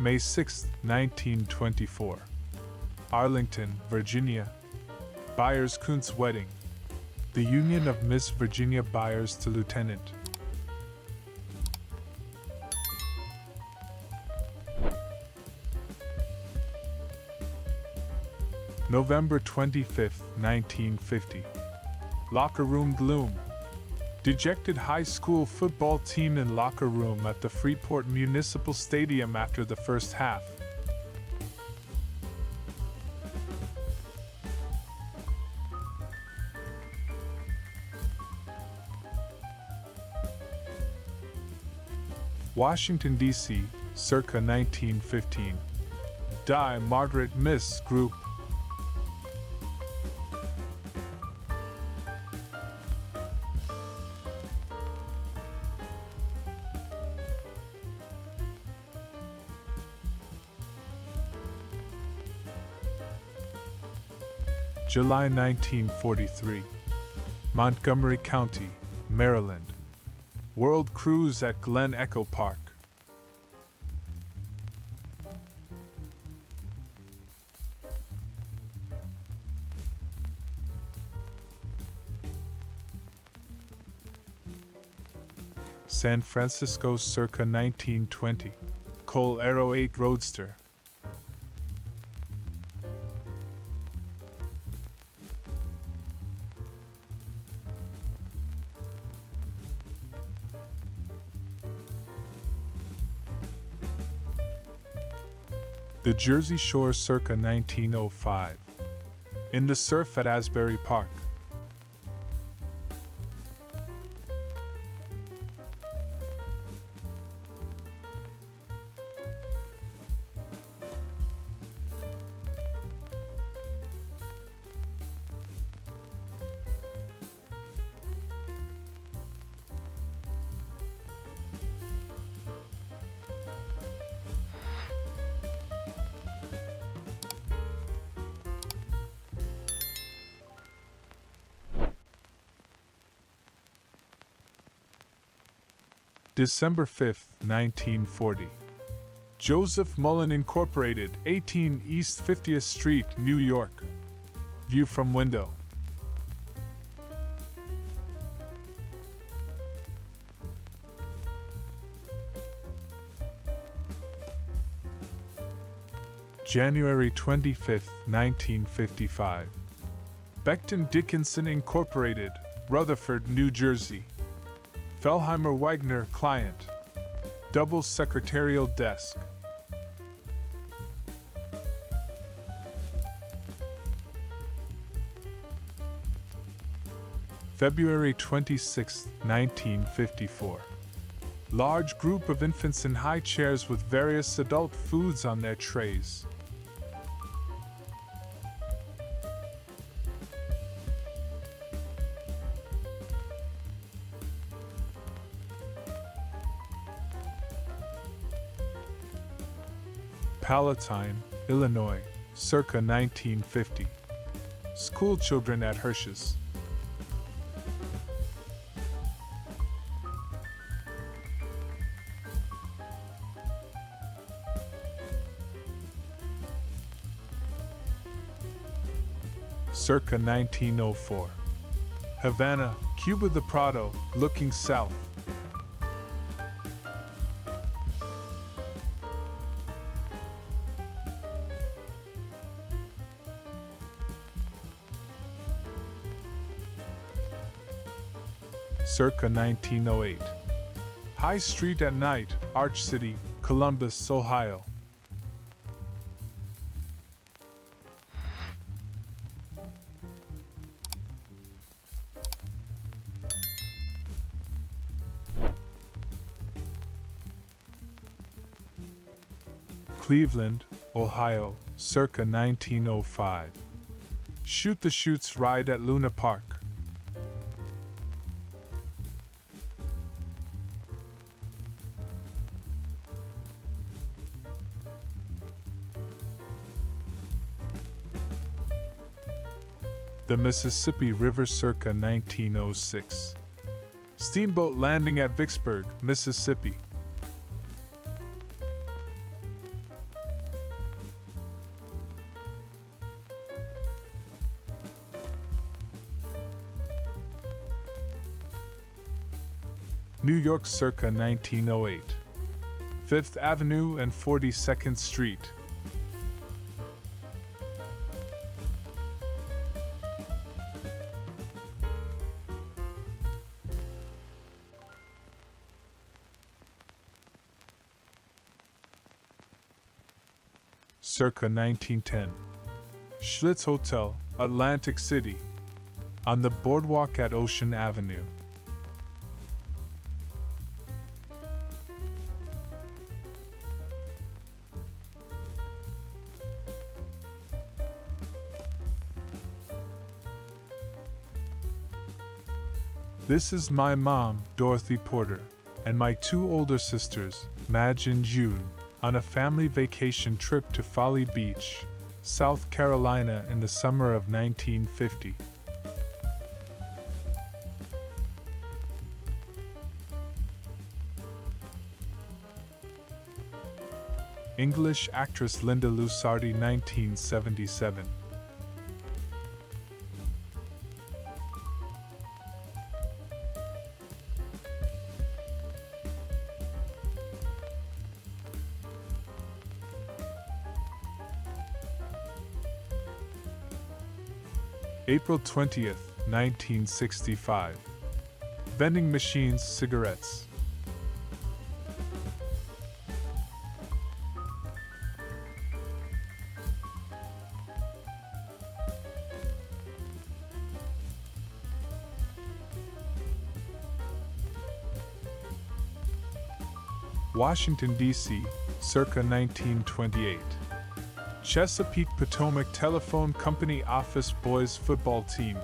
A: May 6, 1924. Arlington, Virginia. Byers-Kuntz wedding. The union of Miss Virginia Byers to Lieutenant. November 25, 1950. Locker room gloom. Dejected high school football team in locker room at the Freeport Municipal Stadium after the first half. Washington, D.C., circa 1915. Die Margaret Miss Group. July 1943. Montgomery County, Maryland. World Cruise at Glen Echo Park. San Francisco circa 1920. Cole Aero 8 Roadster. The Jersey Shore circa 1905. In the surf at Asbury Park. December 5, 1940. Joseph Mullen Incorporated, 18 East 50th Street, New York. View from window. January 25, 1955. Becton Dickinson Incorporated, Rutherford, New Jersey. Fellheimer Wagner client. Double secretarial desk. February 26, 1954. Large group of infants in high chairs with various adult foods on their trays. Palatine, Illinois, circa 1950. School children at Hirsch's. Circa 1904. Havana, Cuba the Prado, looking south. Circa 1908. High Street at night, Arch City, Columbus, Ohio. Cleveland, Ohio, circa 1905. Shoot the Chutes ride at Luna Park. The Mississippi River circa 1906. Steamboat landing at Vicksburg, Mississippi. New York circa 1908. 5th Avenue and 42nd Street. Circa 1910. Schlitz Hotel, Atlantic City. On the boardwalk at Ocean Avenue. This is my mom, Dorothy Porter, and my two older sisters, Madge and June, on a family vacation trip to Folly Beach, South Carolina in the summer of 1950. English actress Linda Lusardi, 1977. April 20th, 1965. Vending machines, cigarettes. Washington, D.C., circa 1928. Chesapeake Potomac Telephone Company Office Boys Football Team.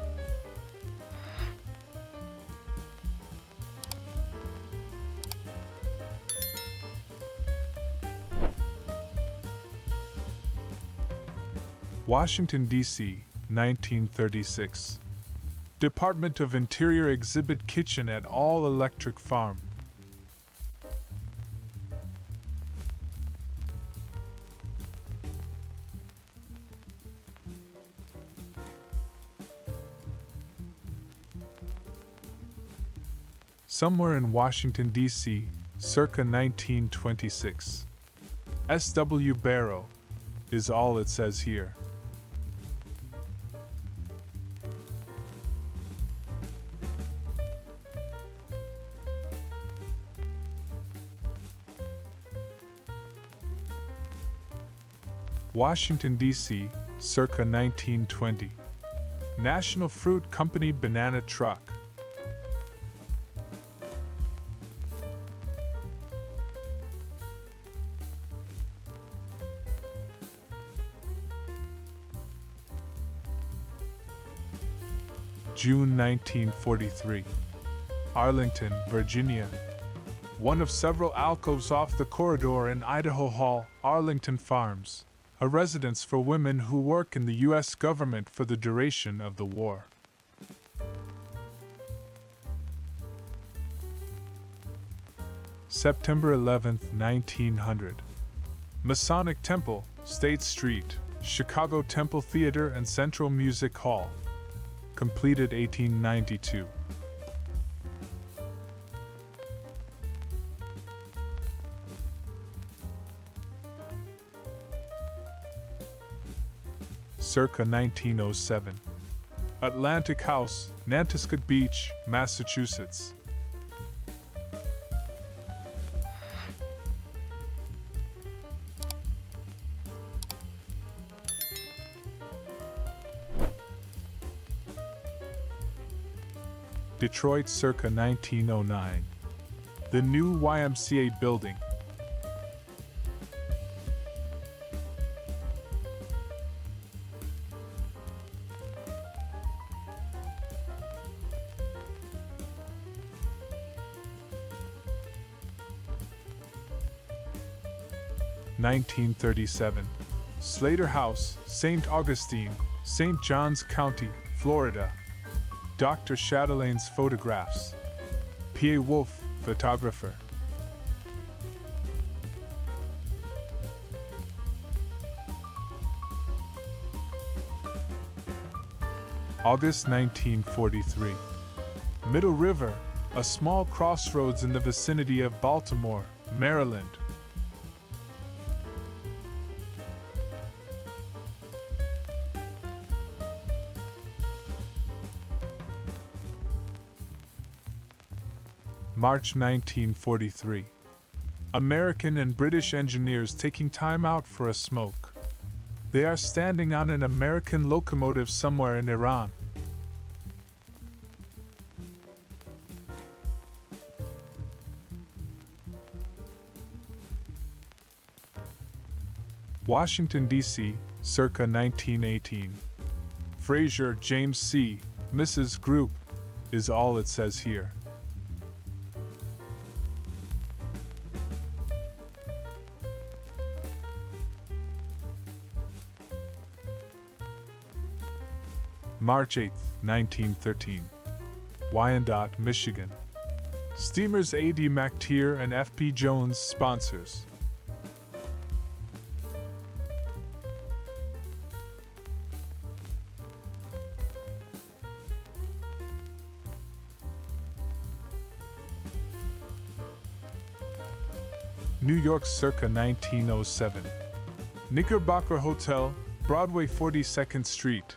A: Washington, D.C., 1936. Department of Interior exhibit kitchen at all-electric farm. Somewhere in Washington, D.C., circa 1926. S.W. Barrow is all it says here. Washington, D.C., circa 1920. National Fruit Company banana truck. June 1943. Arlington, Virginia. One of several alcoves off the corridor in Idaho Hall, Arlington Farms, a residence for women who work in the U.S. government for the duration of the war. September 11, 1900. Masonic Temple, State Street, Chicago Temple Theater and Central Music Hall. Completed 1892. Circa 1907. Atlantic House, Nantasket Beach, Massachusetts. Detroit, circa 1909. The new YMCA building. (1937) Slater House, St. Augustine, St. Johns County, Florida. Dr. Chatelain's photographs. P.A. Wolf, photographer. August 1943. Middle River, a small crossroads in the vicinity of Baltimore, Maryland. March 1943. American and British engineers taking time out for a smoke. They are standing on an American locomotive somewhere in Iran. Washington, D.C., circa 1918. Fraser, James C., Mrs. Group, is all it says here. March 8, 1913. Wyandotte, Michigan. Steamers A.D. McTeer and F.P. Jones sponsors. New York, circa 1907. Knickerbocker Hotel, Broadway 42nd Street.